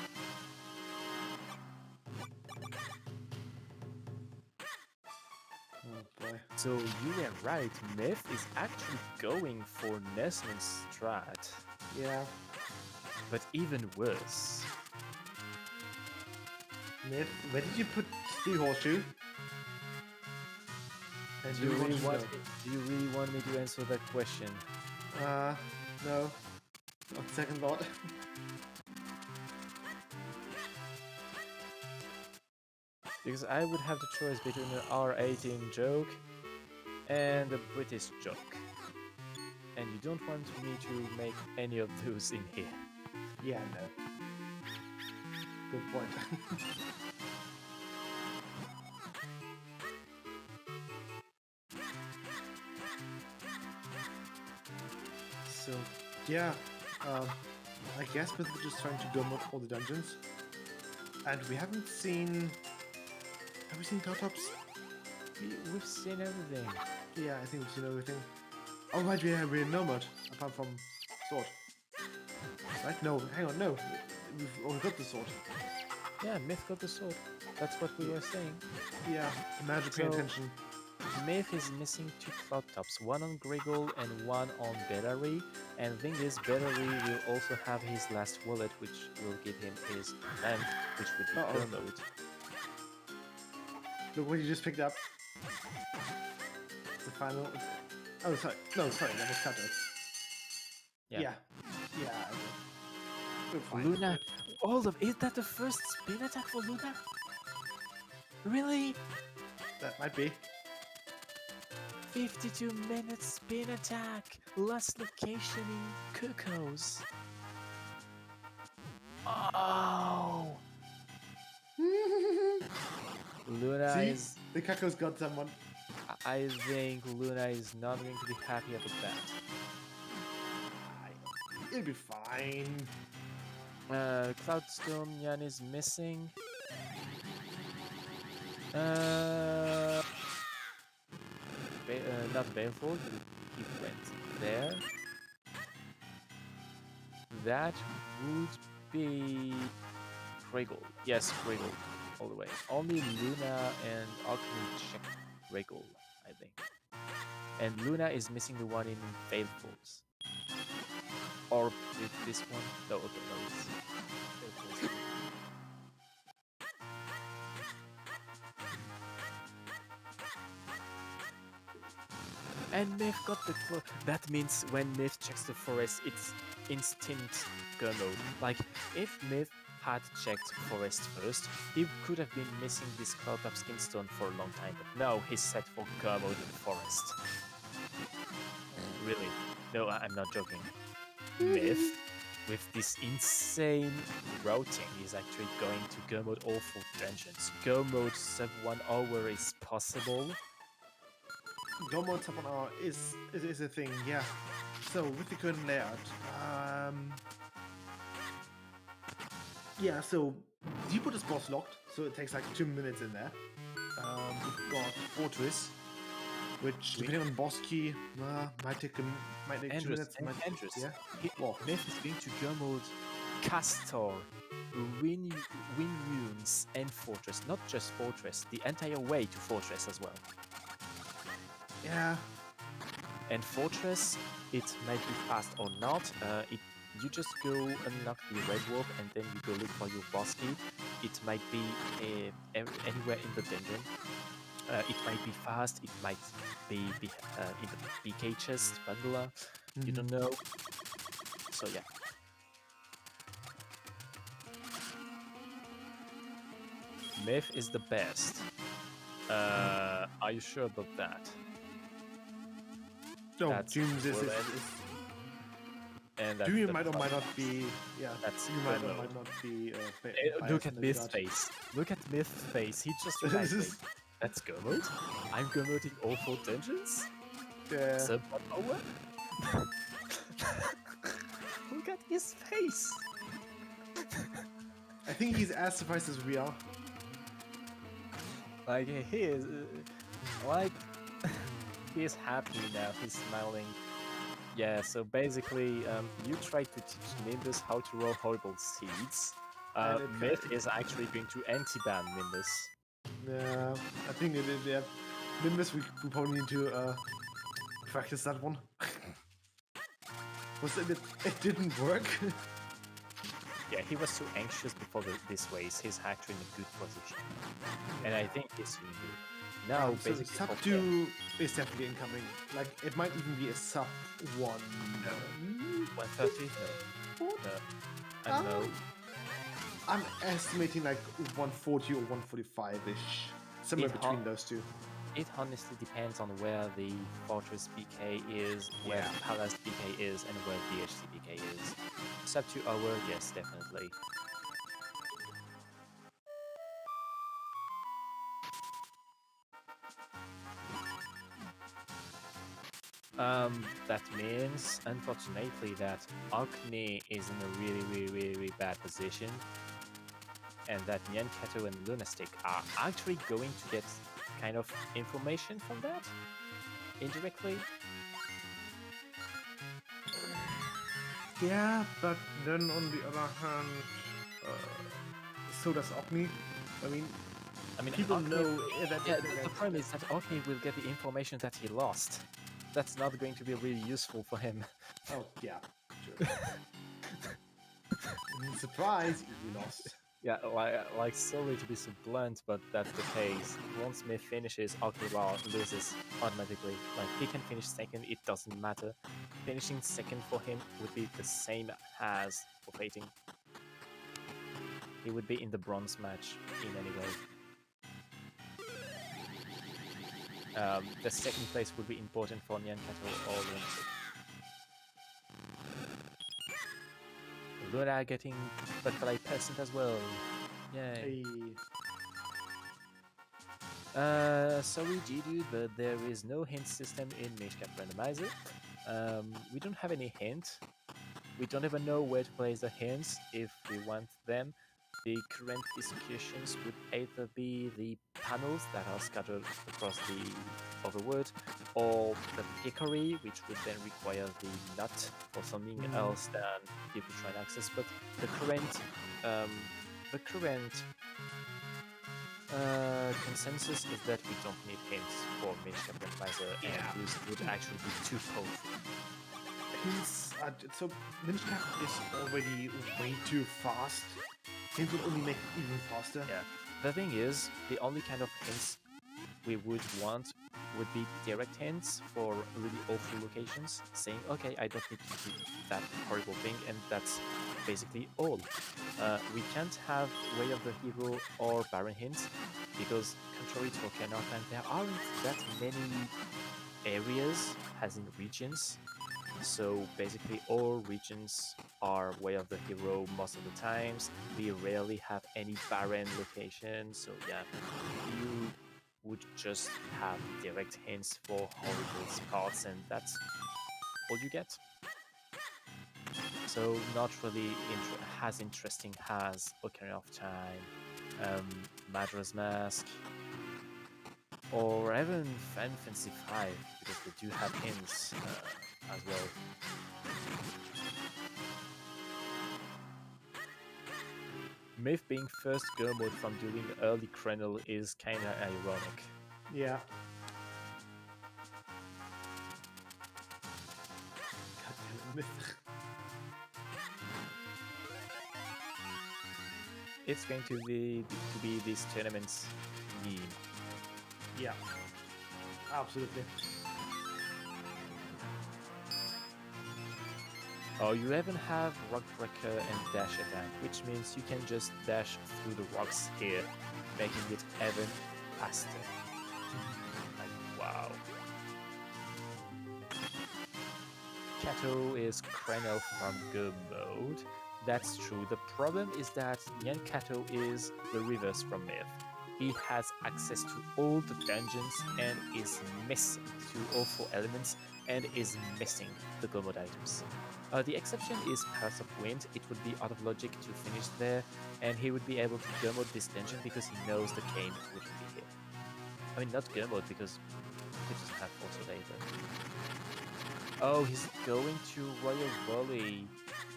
S3: Oh boy.
S2: So you were right, Myth is actually going for Nesman's strat.
S3: Yeah,
S2: But even worse.
S3: Myth, where did you put the horseshoe? And
S2: Do you really
S3: to
S2: want
S3: know?
S2: me to answer that question?
S3: No. On second thought.
S2: Because I would have the choice between an R18 joke and a British joke. And you don't want me to make any of those in here.
S3: Yeah, no. Good point. So, yeah, I guess we're just trying to go mod all the dungeons. And we haven't seen... Have we seen Cloudtops?
S2: We've seen everything.
S3: Yeah, I think we've seen everything. Oh, right, we're in no mod, apart from sword. Right? No, hang on, no. We've only got the sword.
S2: Yeah, Myth got the sword. That's what we were saying.
S3: Yeah, imagine paying attention.
S2: Myth is missing 2 Cloudtops, one on Griggle and one on Bellary. And the thing is, Bellary will also have his last wallet, which will give him his event, which would be Thermode.
S3: Look what you just picked up. The final... Oh, sorry. No, sorry, that was Kato. Yeah. We're fine.
S2: Luna, hold up, is that the first spin attack for Luna? Really?
S3: That might be.
S2: 52 minutes spin attack, last location in Cuckoos. Oh! Luna
S3: See?
S2: is...
S3: The Kako's got someone.
S2: I think Luna is not going to be happy about that.
S3: It'll be fine.
S2: Cloudstone Nyan is missing. Not Baleful, he went there. That would be Kriggle. Yes, Kriggle, all the way. Only Luna and OcNi check Kriggle, I think. And Luna is missing the one in Baleful's. Or with this one? No, okay, no, it's Baleful's. And Myth got the clue. That means when Myth checks the forest, it's instant go mode. Like, if Myth had checked forest first, he could have been missing this Cloud Up Skinstone for a long time, but no, he's set for go mode in the forest. Really? No, I'm not joking. Myth, with this insane routing, is actually going to go mode all 4 dungeons. Go mode sub 1 hour is possible.
S3: Go mode sub 1 hour is a thing, yeah. So with the current layout, yeah. So Depot is boss locked, so it takes like 2 minutes in there. We've got Fortress, which depending on boss key, might take 2 minutes.
S2: Andrews,
S3: Yeah.
S2: Myth is going to go mode Castor, Win Runes, and Fortress. Not just Fortress, the entire way to Fortress as well.
S3: Yeah.
S2: And Fortress, it might be fast or not. You just go unlock the Red Wolf and then you go look for your boss key. It might be anywhere in the dungeon. It might be fast, it might be in the BK chest, bundler. You don't know. So yeah. Myth is the best. Are you sure about that?
S3: No,
S2: That's
S3: Doom is
S2: and that's
S3: Doom
S2: the
S3: might or might not
S2: problem.
S3: be. Yeah,
S2: That's
S3: Doom might or
S2: criminal.
S3: might not be.
S2: Look at Myth's face. Look at Myth's face. He just realized, wait, that's go mode? I'm go moding all 4 dungeons?
S3: Yeah.
S2: Sub 1 hour? Look at his face!
S3: I think he's as surprised as we are.
S2: Like, he is... like... he is happy now, he's smiling. Yeah, so basically, you try to teach Nimbus how to roll horrible seeds. Myth is actually going to anti-ban Nimbus.
S3: Yeah, I think it is, yeah. Nimbus, we probably need to practice that one. It didn't work.
S2: Yeah, he was too anxious before this race. He's actually in a good position. And I think he's really good. Now,
S3: So
S2: basically...
S3: sub 2 is definitely incoming. Like, it might even be a sub 1.
S2: 130? No. I don't know.
S3: I'm estimating like 140 or 145-ish. Somewhere between those two.
S2: It honestly depends on where the Fortress BK is, where the Palace BK is, and where DHC BK is. Sub 2 hour, yes, definitely. That means, unfortunately, that OcNi is in a really bad position, and that NyanCato and LunaStik are actually going to get kind of information from that, indirectly.
S3: Yeah, but then on the other hand, so does OcNi. I mean, people
S2: OcNi,
S3: know that.
S2: Yeah, the problem is that OcNi will get the information that he lost. That's not going to be really useful for him.
S3: Oh yeah, sure. Surprise, you lost.
S2: Yeah, like sorry to be so blunt, but that's the case. Once Myth finishes, OcNi loses automatically. Like, he can finish second, it doesn't matter. Finishing second for him would be the same as forfeiting. He would be in the bronze match in any way. The second place would be important for NyanCato or LunaStik. Luna getting 35% as well. Yay. Sorry, G-Dude, but there is no hint system in Mishcap Randomizer. We don't have any hint. We don't even know where to place the hints if we want them. The current discussions would either be the panels that are scattered across the overworld, or the hickory, which would then require the nut for something else than people trying access. But the current consensus is that we don't need hints for Mishcap Randomizer, and these would actually be too powerful.
S3: Hints are, so Minecraft is already way too fast. Hints would only make it even faster.
S2: Yeah. The thing is, the only kind of hints we would want would be direct hints for really awful locations, saying, okay, I don't need to do that horrible thing, and that's basically all. We can't have Way of the Hero or Baron hints, because contrary to Ocarina of Time, there aren't that many areas, as in regions. So basically all regions are Way of the Hero most of the times. We rarely have any barren locations, so yeah, you would just have direct hints for horrible spots, and that's all you get. So not really as interesting as Ocarina of Time, Majora's Mask, or even Final Fantasy V, because they do have hints as well. Myth being first go mode from doing early Krenel is kinda ironic.
S3: Yeah. Myth.
S2: It's going to be this tournament's meme.
S3: Yeah. Absolutely.
S2: Oh, you even have Rock Breaker and Dash Attack, which means you can just dash through the rocks here, making it even faster. Like, wow. Kato is Krenel from Go mode. That's true. The problem is that NyanCato is the reverse from Myth. He has access to all the dungeons and is missing to all 4 elements and is missing the Go mode items. The exception is Path of Wind. It would be out of logic to finish there, and he would be able to Go mode this dungeon because he knows the cane wouldn't be here. I mean, not Go mode because he doesn't have Photo Data. Oh, he's going to Royal Valley,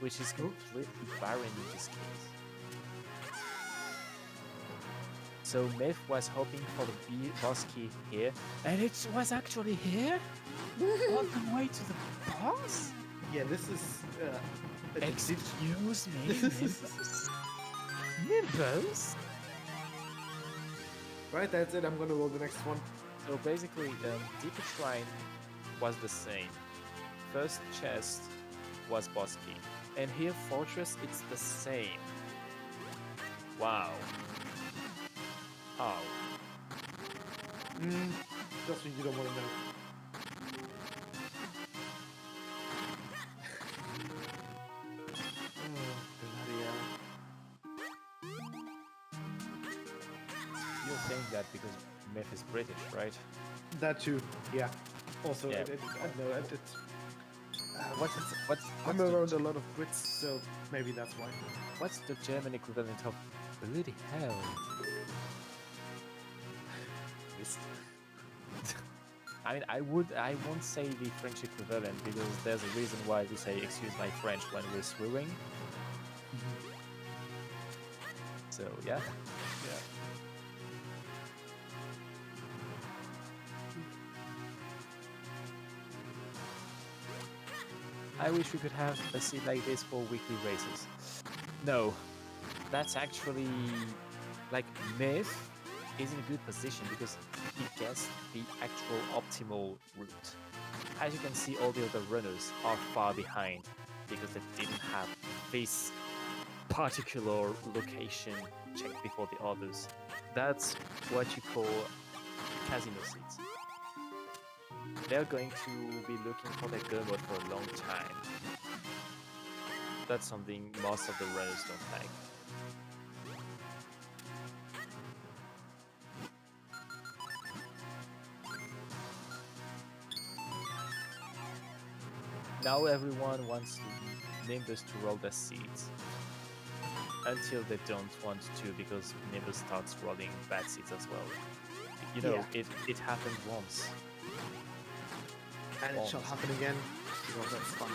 S2: which is completely barren in this case. So Myth was hoping for the boss key here, and it was actually here? On the way to the boss?
S3: Yeah, this is...
S2: Excuse me, Nimbus? Nimbus?
S3: Right, that's it. I'm gonna roll the next one.
S2: So basically, Deeper Shrine was the same. First chest was boss key. And here Fortress, it's the same. Wow. How?
S3: Just what you don't want to know.
S2: You're saying that because Myth is British, right?
S3: That too, yeah. Also,
S2: Yeah.
S3: I know I'm
S2: the,
S3: around a lot of Brits, so maybe that's why.
S2: what's the German equivalent of bloody hell? I mean, I won't say the French equivalent because there's a reason why we say "excuse my French" when we're swearing. So yeah. I wish we could have a scene like this for weekly races. No, that's actually like Myth is in a good position because he gets the actual optimal route. As you can see, all the other runners are far behind because they didn't have this particular location checked before the others. That's what you call casino seats. They're going to be looking for their go mode for a long time. that's something most of the runners don't like. Now everyone wants Nimbus to roll the seeds. Until they don't want to, because Nimbus starts rolling bad seeds as well. You know, it happened once.
S3: And it shall happen again. Well, that's fun.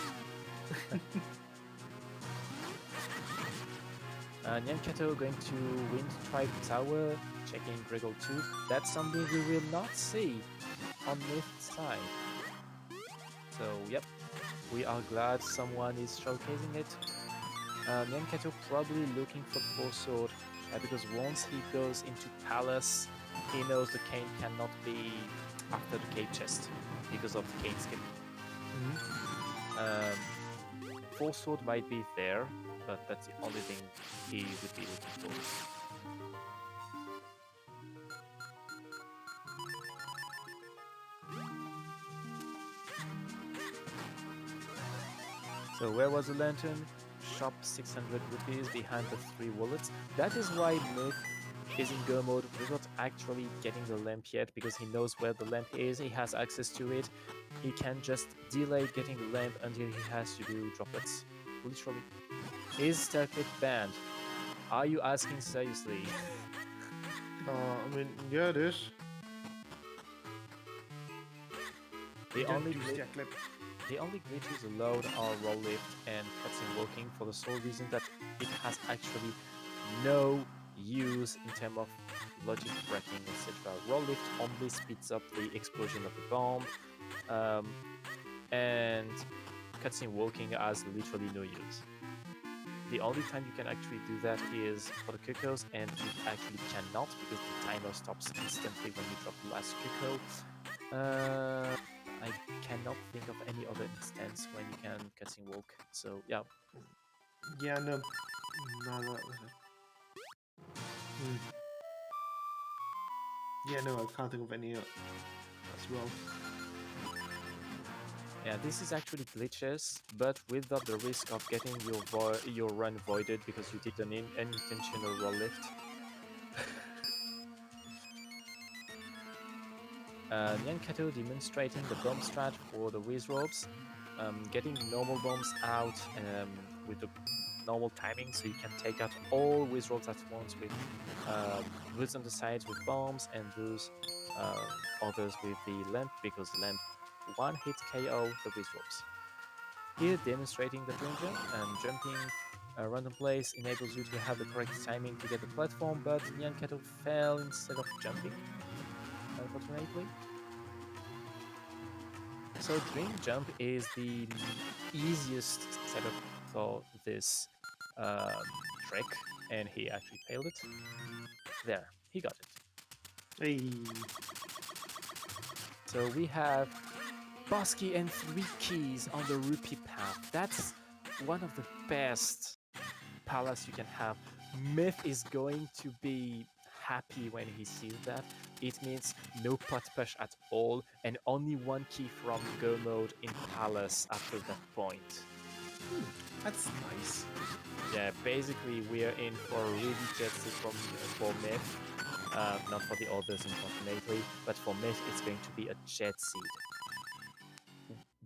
S2: NyanCato going to Wind Tribe Tower, checking Griggle 2. That's something we will not see on Myth's side. So, yep, we are glad someone is showcasing it. NyanCato probably looking for the 4-sword, because once he goes into Palace, he knows the cane cannot be after the cave chest because of the cane skill. 4-sword might be there, but that's the only thing he would be looking for. So where was the lantern? Shop 600 rupees behind the 3 wallets. That is why Myth is in go mode without actually getting the lamp yet, because he knows where the lamp is, he has access to it. He can just delay getting the lamp until he has to do droplets. Literally. Is Starkit banned? Are you asking seriously?
S3: I mean, yeah, it is.
S2: The only
S3: clip.
S2: glitches allowed are roll lift and cutscene walking, for the sole reason that it has actually no use in terms of logic breaking, etc. Roll lift only speeds up the explosion of the bomb, and cutscene walking has literally no use. The only time you can actually do that is for the cuckoos, and you actually cannot because the timer stops instantly when you drop the last cuckoo. I cannot think of any other instance when you can cutscene walk. So yeah.
S3: Yeah, no. Yeah, no, I can't think of any as well.
S2: Yeah, this is actually glitches, but without the risk of getting your run voided because you did an unintentional roll lift. NyanCato demonstrating the bomb strat for the whiz ropes, getting normal bombs out with the normal timing, so you can take out all whiz ropes at once with those on the sides with bombs and those others with the lamp, because the lamp one hit KO the whiz ropes. Here demonstrating the twin jump, and jumping a random place enables you to have the correct timing to get the platform, but NyanCato fell instead of jumping, unfortunately. So Dream Jump is the easiest setup for this trick, and he actually failed it. There, he got it.
S3: Hey.
S2: So we have Bosky and 3 keys on the rupee path. That's one of the best palace you can have. Myth is going to be happy when he sees that. It means no pot push at all, and only 1 key from go mode in palace after that point.
S3: That's nice.
S2: Yeah, basically we're in for a really jet set for Myth. Not for the others, unfortunately, but for Myth it's going to be a jet seed.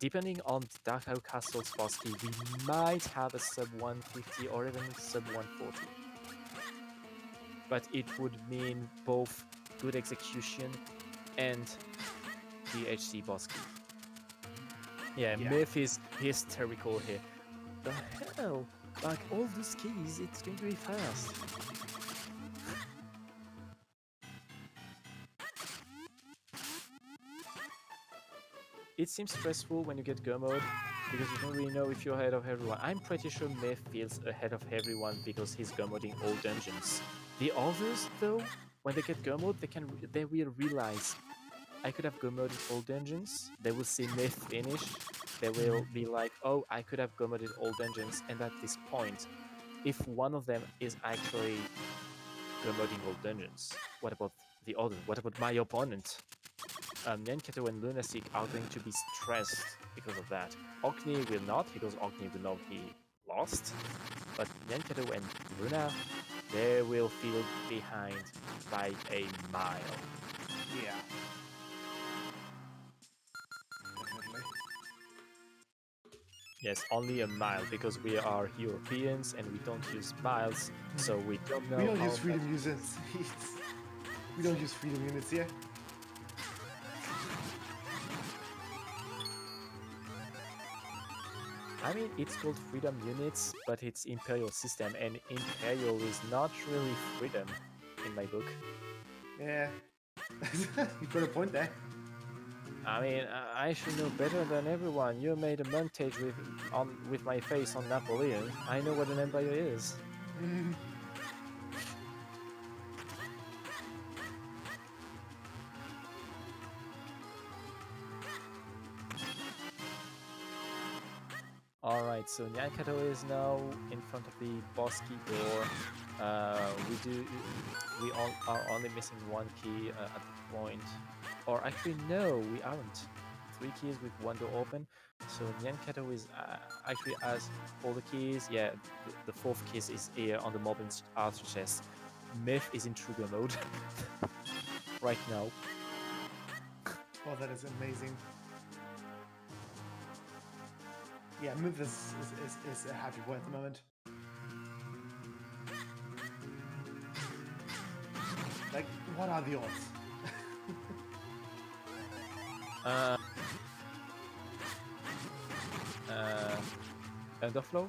S2: Depending on Dark Oak Castle's Bosky, we might have a sub 150 or even sub 140. But it would mean both good execution and DHC Bosky. Yeah, Myth is hysterical here. The hell? Like, all these keys, it's going to be fast. It seems stressful when you get go mode, because you don't really know if you're ahead of everyone. I'm pretty sure Myth feels ahead of everyone because he's go moding all dungeons. The others, though, when they get go mode, they will realize, I could have go moded all dungeons. They will see Myth finish. They will be like, oh, I could have go moded all dungeons. And at this point, if one of them is actually go modding all dungeons, what about the other? What about my opponent? NyanCato and LunaStik are going to be stressed because of that. OcNi will not, because OcNi will know he lost, but NyanCato and Luna, they will feel behind by a mile.
S3: Yeah. Definitely.
S2: Yes, only a mile, because we are Europeans and we don't use miles, so we don't know
S3: We don't
S2: how
S3: use freedom
S2: much-
S3: units. We don't use freedom units here.
S2: I mean, it's called freedom units, but it's imperial system, and imperial is not really freedom in my book.
S3: Yeah. You got a point there.
S2: I mean, I should know better than everyone. You made a montage with my face on Napoleon. I know what an empire is. Alright, so NyanCato is now in front of the boss key door. We all are only missing one key at the point. Or actually, no, we aren't. 3 keys with 1 door open. So NyanCato is actually has all the keys. Yeah, the 4th key is here on the Moblin Archer chest. Myth is in trigger mode right now.
S3: Oh, that is amazing. Yeah, Myth is a happy boy at the moment. Like, what are the odds?
S2: Underflow?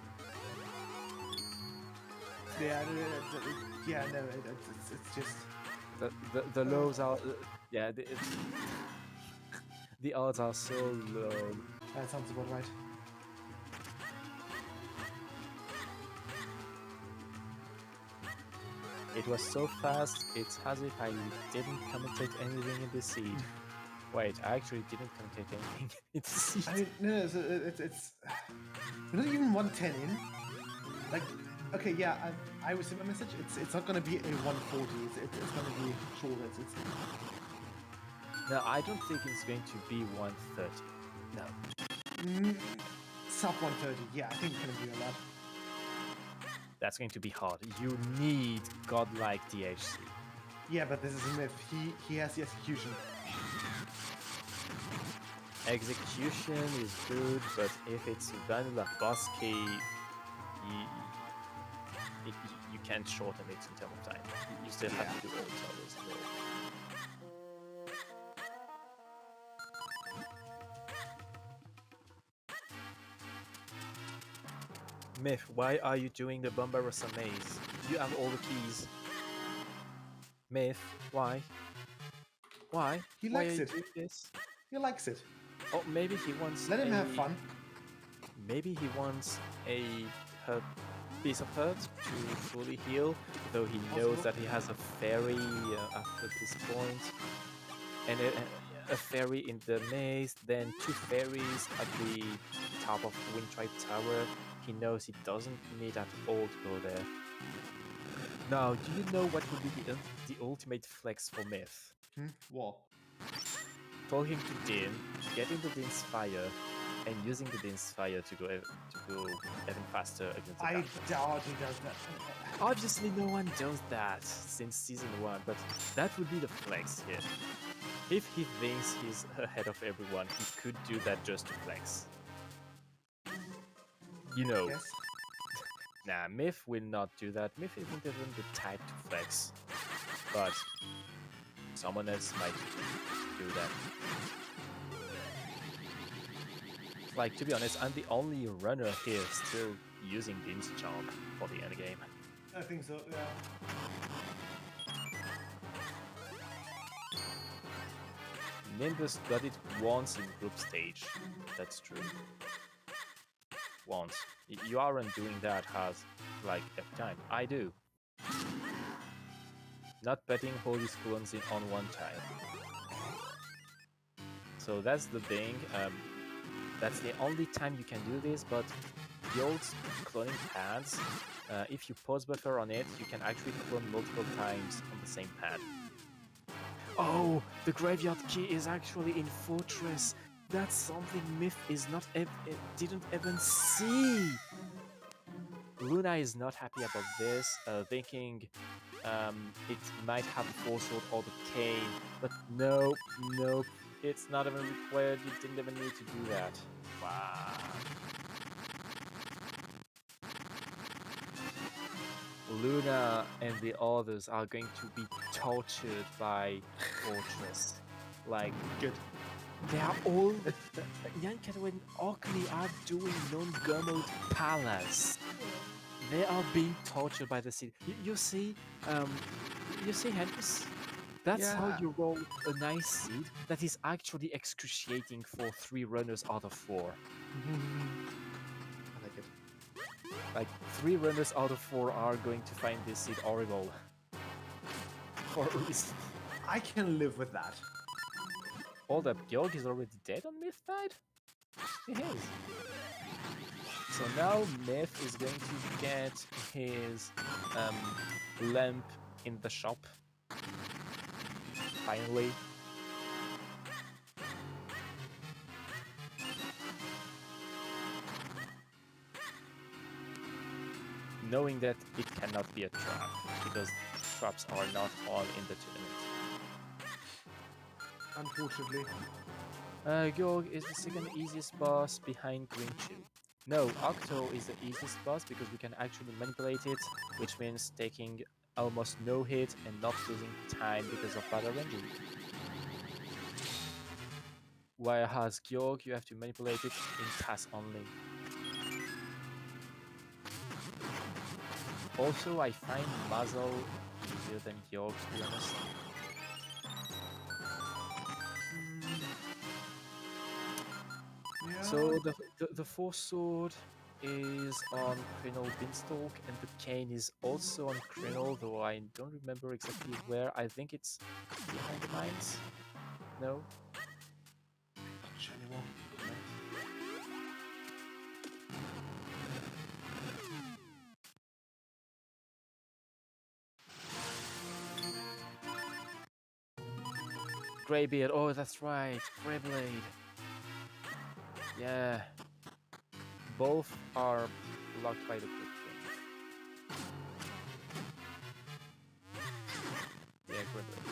S3: Yeah, no, it's just...
S2: The lows are... yeah, the odds are so low.
S3: That sounds about right.
S2: It was so fast, it's as if I didn't commentate anything in the seed. Wait, I actually didn't commentate anything in the seed.
S3: I mean, no, it's we're not even 110 in. Like, okay, yeah, I received a message. It's not gonna be a 140. It's gonna be shorter.
S2: No, I don't think it's going to be 130. No.
S3: Sub 130. Yeah, I think it's gonna be a lot.
S2: That's going to be hard. You need godlike DHC.
S3: Yeah, but this is a Myth. He has the execution.
S2: Execution is good, but if it's vanilla boss key, you can't shorten it in terms of time. You still have to do all as well. Myth, why are you doing the Bombarossa maze? You have all the keys. Myth, why? Why?
S3: He
S2: Why
S3: likes
S2: are you
S3: it.
S2: doing this?
S3: He likes it.
S2: Oh, maybe he wants.
S3: Let him have fun.
S2: Maybe he wants a piece of hurt to fully heal, though he knows that he has a fairy after this point, and a fairy in the maze, then 2 fairies at the top of Wind Tribe Tower. He knows he doesn't need at all to go there. Now, do you know what would be the ultimate flex for Myth?
S3: What?
S2: Talking to Din, getting the Din's fire, and using the Din's fire to go even faster against the
S3: I
S2: Dark.
S3: doubt he does that.
S2: Obviously, no one does that since season 1, but that would be the flex here. If he thinks he's ahead of everyone, he could do that just to flex. You know.
S3: Yes.
S2: Nah, Myth will not do that. Myth isn't even the type to flex. But someone else might do that. Like, to be honest, I'm the only runner here still using Din's Charm for the end game.
S3: I think so, yeah.
S2: Nimbus got it once in group stage. That's true. Once. You aren't doing that as, like, every time. I do. Not betting Holy Skulls in on one time. So that's the thing. That's the only time you can do this, but the old cloning pads, if you pause buffer on it, you can actually clone multiple times on the same pad. Oh, the graveyard key is actually in Fortress. That's something Myth is not didn't even see. Luna is not happy about this, thinking it might have the Force Sword or the Cane, but nope, it's not even required. You didn't even need to do that. Wow. Luna and the others are going to be tortured by Fortress. Like,
S3: Good.
S2: they are all. NyanCato and OcNi are doing non-Gummo Palace. They are being tortured by the city. You see, Hendrix? That's how
S3: Yeah.
S2: you roll a nice seed that is actually excruciating for 3 runners out of 4.
S3: I like it.
S2: Like, 3 runners out of 4 are going to find this seed horrible. For a reason.
S3: I can live with that.
S2: Hold up, Georg is already dead on Myth side? He is. So now Myth is going to get his lamp in the shop. Finally. Knowing that it cannot be a trap, because traps are not on in the tournament.
S3: Unfortunately.
S2: Georg is the second easiest boss behind Green 2. No, Octo is the easiest boss because we can actually manipulate it, which means taking almost no hit and not losing time because of battle ranging. Whereas Georg, you have to manipulate it in pass only. Also, I find Muzzle easier than Georg, to be honest.
S3: Yeah.
S2: So the Force Sword is on Krenol Beanstalk, and the Cane is also on Krenol, though I don't remember exactly where. I think it's behind the mines. No?
S3: Anymore.
S2: Greybeard, oh that's right, Greyblade. Yeah. Both are blocked by the quick thing. Yeah, Greyblade.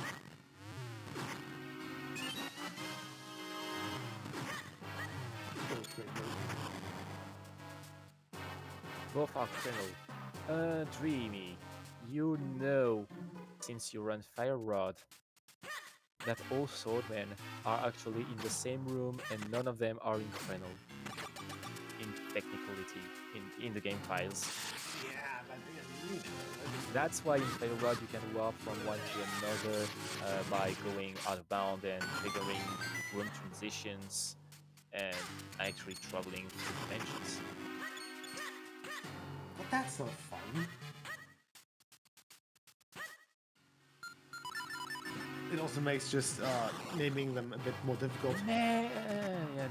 S2: Both are Krenol. Dreamy, you know, since you run Fire Rod, that all swordmen are actually in the same room and none of them are in Krenol. In technicality, in the game files.
S3: Yeah, but
S2: That's why in Fire Rod you can warp from one to another by going out of bound and triggering room transitions and actually traveling through dimensions.
S3: But that's not fun. It also makes just naming them a bit more difficult.
S2: Yeah,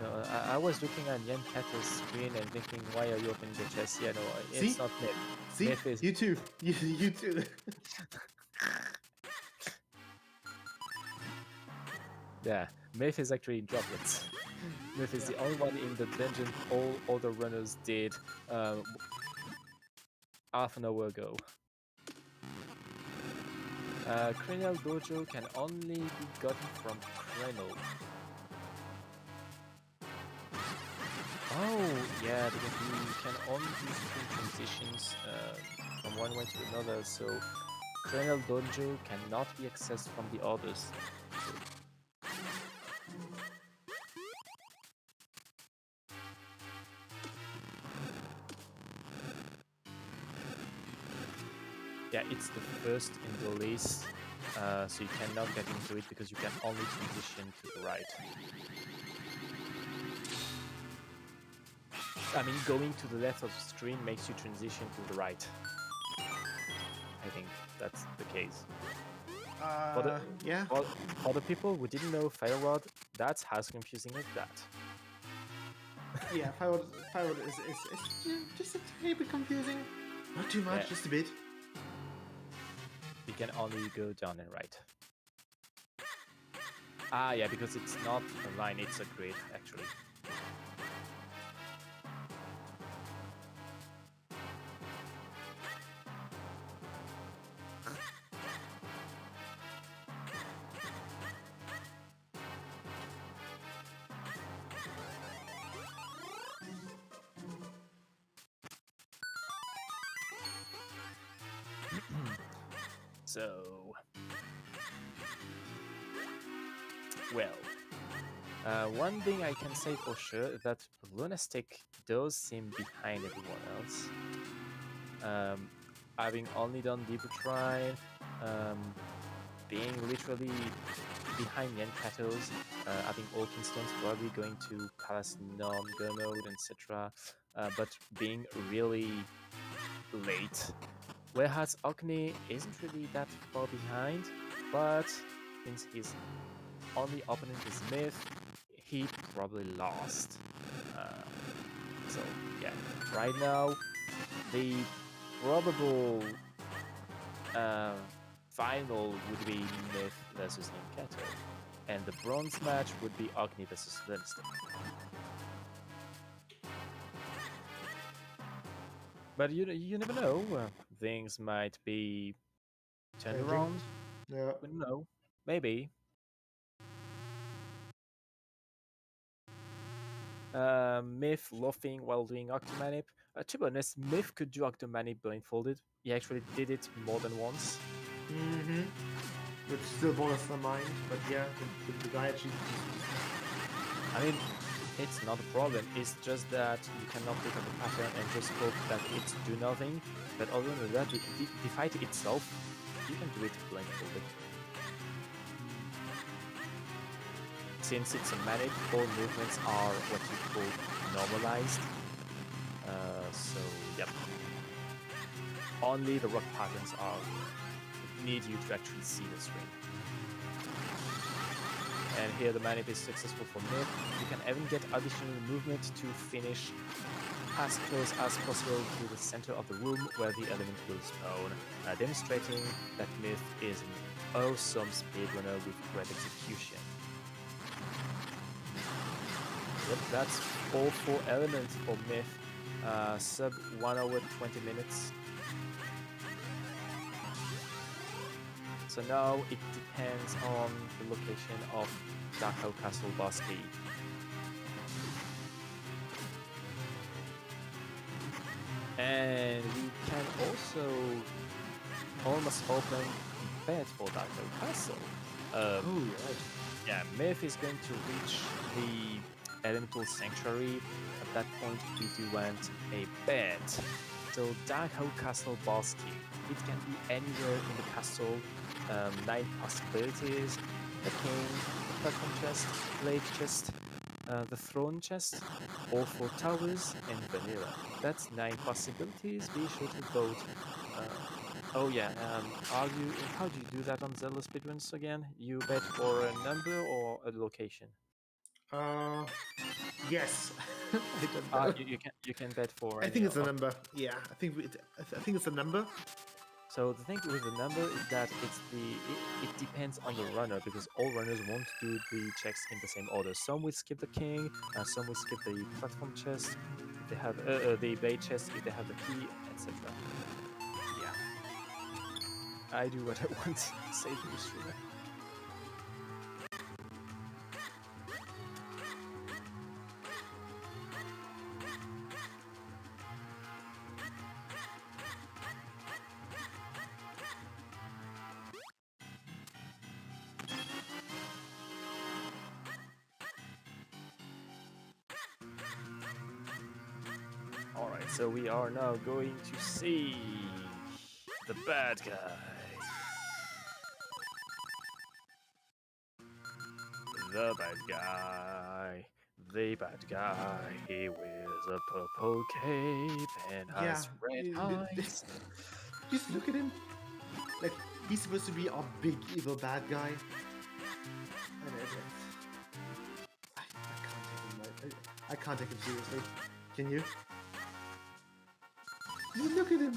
S2: no, I was looking at NyanCato's screen and thinking, why are you opening the chest? Yeah, no, it's
S3: See?
S2: not Myth.
S3: See,
S2: Myth is...
S3: you too. You too.
S2: Yeah, Myth is actually in droplets. Myth is the only one in the dungeon all other runners did half an hour ago. Krenol Dojo can only be gotten from Krenol. Oh, yeah, because you can only do screen transitions from one way to another, so Krenol Dojo cannot be accessed from the others. Yeah, it's the first in the list, so you cannot get into it because you can only transition to the right. I mean, going to the left of the screen makes you transition to the right. I think that's the case.
S3: Yeah.
S2: For the people who didn't know Fire Rod, that's as confusing as that.
S3: Yeah, Fire Rod is just a tiny bit confusing. Not too much,
S2: Yeah.
S3: just a bit.
S2: You can only go down and right. Ah, yeah, because it's not a line, it's a grid, actually. So, well, one thing I can say for sure that LunaStik does seem behind everyone else. Having only done Deeper Try, being literally behind NyanCato's, having all Kingstones probably going to Palace Non, Go Mode, etc. But being really late. Whereas OcNi isn't really that far behind, but since his only opponent is Myth, he probably lost. So yeah, right now the probable final would be Myth versus NyanCato, and the bronze match would be OcNi versus LunaStik. But you never know. Things might be turned
S3: Changing.
S2: around.
S3: Yeah.
S2: We don't know. Maybe. Myth laughing while doing Octomanip. To be honest, Myth could do Octomanip blindfolded. He actually did it more than once.
S3: Mm-hmm. Which still bothers my mind, but yeah, the guy actually.
S2: I mean, it's not a problem. It's just that you cannot look at the pattern and just hope that it's do nothing. But other than that, the fight itself, you can do it blindfolded. Since it's a manic, all movements are what you call normalized. So, yep. Only the rock patterns are need you to actually see the string. And here the manip is successful for Myth. You can even get additional movement to finish as close as possible to the center of the room where the element will spawn, demonstrating that Myth is an awesome speedrunner with great execution. Yep, that's all 4 elements for Myth. Sub 1 hour 20 minutes. So now it depends on the location of Dachau Castle boss key. And we can also almost open bet for Dachau Castle. Yeah, Myth is going to reach the Elemental Sanctuary. At that point, we do want a bet. So Dachau Castle boss key. It can be anywhere in the castle. 9 possibilities: the king, the platform chest, blade chest, the throne chest, all 4 towers, and vanilla. That's 9 possibilities. Be sure to vote. Oh yeah, how do you do that on ZeldaSpeedRuns again? You bet for a number or a location?
S3: Yes. I don't know.
S2: You can bet for.
S3: I think it's a number. Yeah, I think it's a number.
S2: So the thing with the number is that it depends on the runner, because all runners won't do the checks in the same order. Some will skip the king, some will skip the platform chest if they have the blade chest if they have the key, etc. Yeah, I do what I want. Save the streamer. Alright, so we are now going to see the bad guy. The bad guy. The bad guy. He wears a purple cape and has red eyes.
S3: Just look at him. Like, he's supposed to be a big evil bad guy. I can't take him seriously. Can you? Look at him.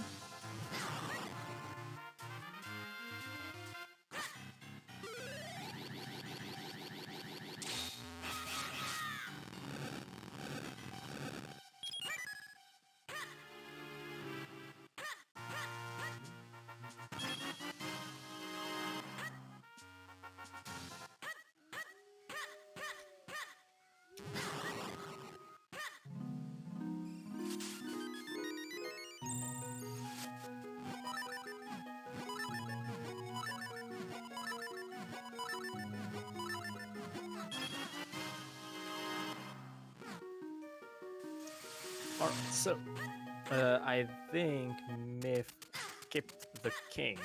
S2: Alright, so I think Myth skipped the king.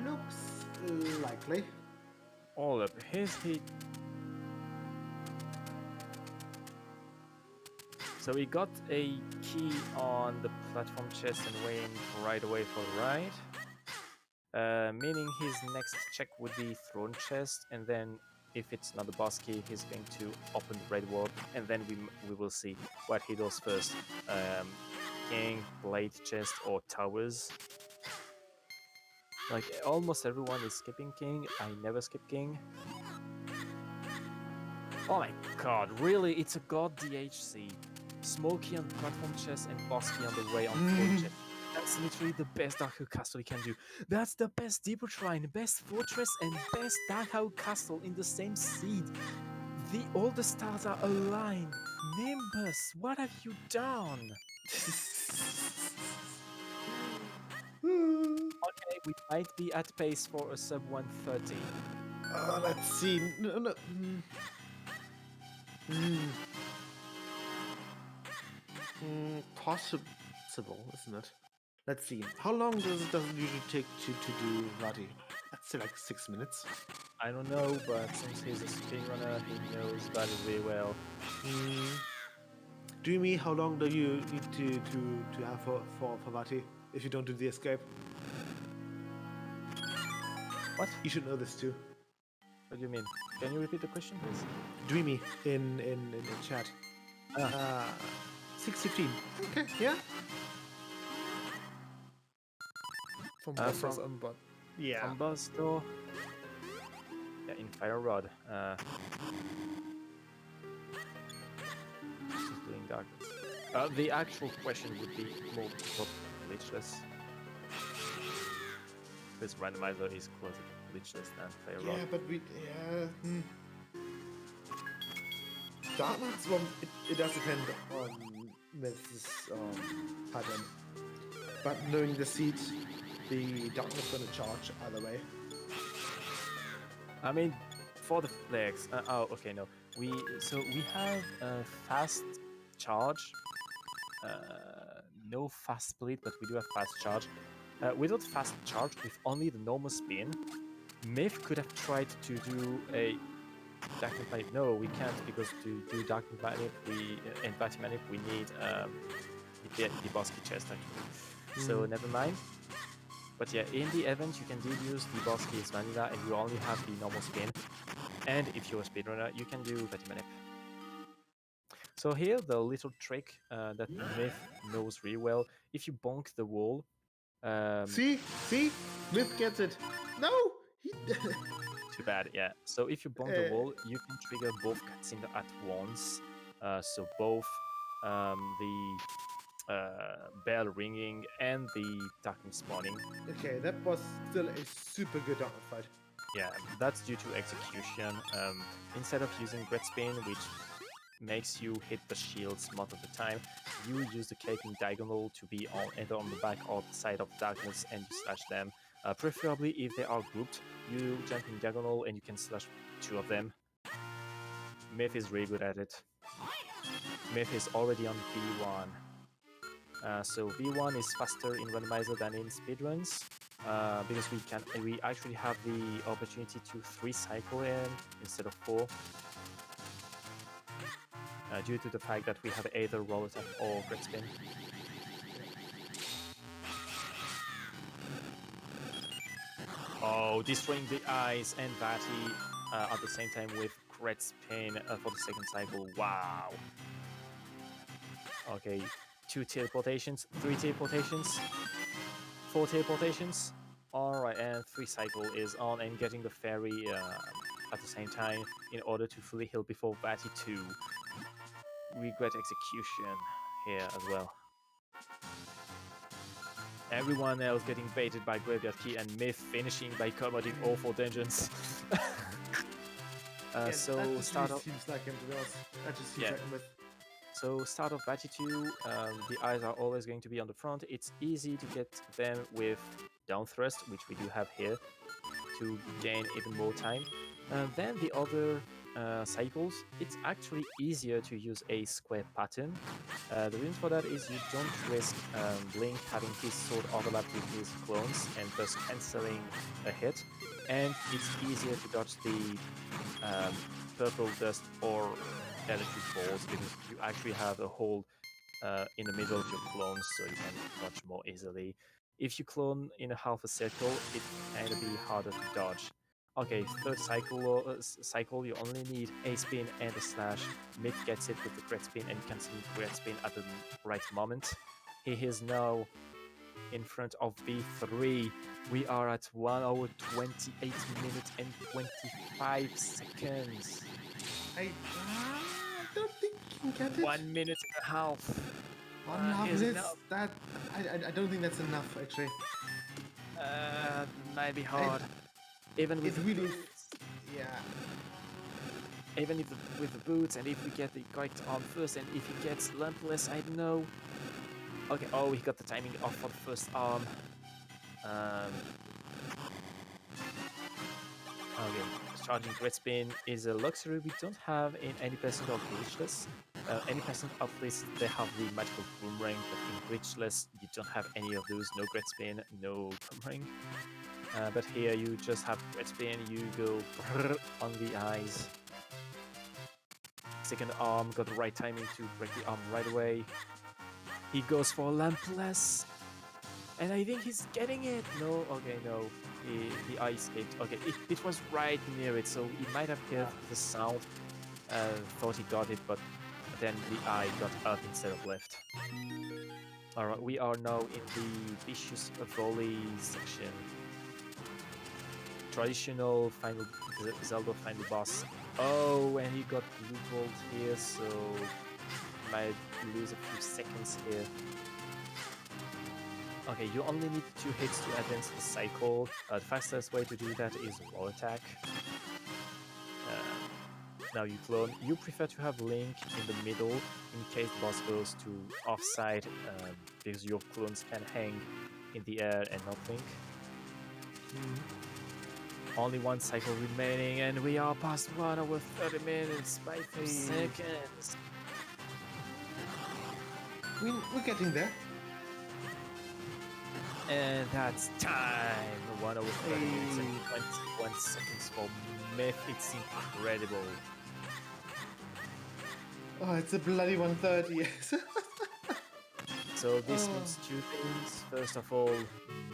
S3: Looks likely.
S2: All up. Here's he. So he got a key on the platform chest and went right away for the ride. Meaning his next check would be throne chest, and then if it's not the boss key, he's going to open the red wall, and then we will see what he does first. King, blade chest, or towers. Like almost everyone is skipping king. I never skip king. Oh my god, really? It's a god DHC. Smokey on platform chest and boss key on the way on throne chest. That's literally the best Dark Oak Castle you can do. That's the best Deeper Shrine, best Fortress, and best Dark Oak Castle in the same seed. All the stars are aligned. Nimbus, what have you done? Okay, we might be at pace for a sub 130.
S3: Let's see. No. Possible, isn't it? Let's see. How long does it usually take to do Vati? I'd say like 6 minutes.
S2: I don't know, but since he's a speedrunner, he knows Vati really well.
S3: Do you mean how long do you need to have for Vati if you don't do the escape?
S2: What?
S3: You should know this too.
S2: What do you mean? Can you repeat the question, please?
S3: Dreamy in chat. 6:15. Okay, yeah. From Umbot. Yeah.
S2: Buzz door. Yeah, in Fire Rod. This is doing dark. The actual question would be more glitchless. This randomizer is closer to glitchless than Fire Rod.
S3: Yeah, but Darkness, well, it does depend on Myth's pattern. But knowing the seed, the Darkness gonna charge either way.
S2: I mean, for the flags. Okay, no. We have a fast charge. No fast split, but we do have fast charge. Without fast charge, with only the normal spin, Myth could have tried to do a Dark Manip. No, we can't, because to do Dark Manip and Vati Manip we need the Bosky chest actually. So never mind. But yeah, in the event you can use the Bosky as vanilla and you only have the normal spin. And if you're a speedrunner, you can do Vati Manip. So here the little trick that Myth knows really well. If you bonk the wall.
S3: See, Myth gets it. No.
S2: Too bad, yeah. So if you bonk the wall, you can trigger both cutscenes at once. So both the bell ringing and the darkness spawning.
S3: Okay, that was still a super good dark fight.
S2: Yeah, that's due to execution. Instead of using Great Spin, which makes you hit the shields most of the time, you use the caping diagonal to be either on the back or the side of darkness and you slash them. Preferably if they are grouped, you jump in diagonal and you can slash two of them. Myth is really good at it. Myth is already on V1. So V1 is faster in randomizer than in speedruns, because we actually have the opportunity to 3 cycle in instead of 4. Due to the fact that we have either roll attack or great spin. Oh, destroying the eyes and Vati at the same time with great spin for the second cycle. Wow. Okay, 2 teleportations, 3 teleportations, 4 teleportations. Alright, and 3 cycle is on and getting the fairy at the same time in order to fully heal before Vati 2. Regret execution here as well. Everyone else getting baited by Graveyard Key and Myth finishing by comboing all 4 dungeons.
S3: Yeah,
S2: so
S3: that
S2: start
S3: just
S2: off.
S3: seems like him, to be honest. That just seems like Myth.
S2: So start of Vati 2, the eyes are always going to be on the front. It's easy to get them with down thrust, which we do have here, to gain even more time. Then the other cycles, it's actually easier to use a square pattern. The reason for that is you don't risk Link having his sword overlap with his clones and thus cancelling a hit, and it's easier to dodge the purple dust or electric balls because you actually have a hole in the middle of your clones, so you can dodge more easily. If you clone in a half a circle, it can kind of be harder to dodge. Okay, third cycle, you only need a spin and a slash. Myth gets it with the great spin and cancels the great spin at the right moment. He is now in front of B3. We are at 1 hour 28 minutes and 25 seconds.
S3: I don't think you can get it.
S2: 1 minute and a half.
S3: 1.5
S2: is
S3: minutes.
S2: enough.
S3: That I don't think that's enough actually.
S2: Might be hard. Even with
S3: It
S2: the
S3: really,
S2: boots,
S3: yeah.
S2: even if with the boots, and if we get the correct arm first, and if he gets lumpless, I don't know. Okay, oh, he got the timing off for the first arm. Okay, charging great spin is a luxury we don't have in any percent of glitchless. Any percent of this, they have the magical boomerang, but in glitchless, you don't have any of those. No great spin, no boomerang. But here you just have great spin, you go on the eyes. Second arm, got the right timing to break the arm right away. He goes for lampless. And I think he's getting it. No, okay, no. The eye escaped. Okay, it was right near it, so he might have heard the sound. Thought he got it, but then the eye got up instead of left. Alright, we are now in the vicious volley section. Traditional final Zelda final boss. Oh, and he got blue bolt here, so might lose a few seconds here. Okay, you only need 2 hits to advance the cycle. The fastest way to do that is wall attack. Now you clone. You prefer to have Link in the middle in case the boss goes to offside, because your clones can hang in the air and not Link. Only 1 cycle remaining, and we are past 1 hour 30 minutes by 3 seconds.
S3: We're getting there.
S2: And that's time. 1 hour 30 minutes and 21 seconds for Myth. It's incredible.
S3: Oh, it's a bloody 130.
S2: So this means 2 things. First of all,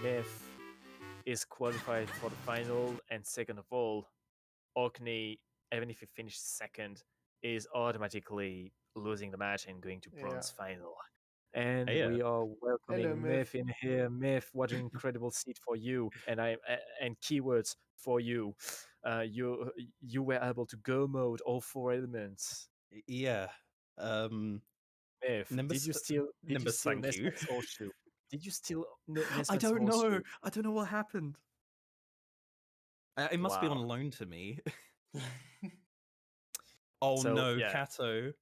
S2: Myth is qualified for the final, and second of all, OcNi, even if he finished second, is automatically losing the match and going to bronze final. And we are welcoming
S3: Hello,
S2: Myth in here. Myth, what an incredible seat for you! And keywords for you. You were able to go mode all 4 elements.
S4: Yeah.
S2: Myth, did you steal
S4: thank you.
S2: Nesmet's horseshoe? Did you steal Nesmet's
S4: I don't know.
S2: horseshoe?
S4: I don't know what happened. It must be
S2: Wow.
S4: on loan to me. Oh
S2: So,
S4: no,
S2: yeah.
S4: Cato.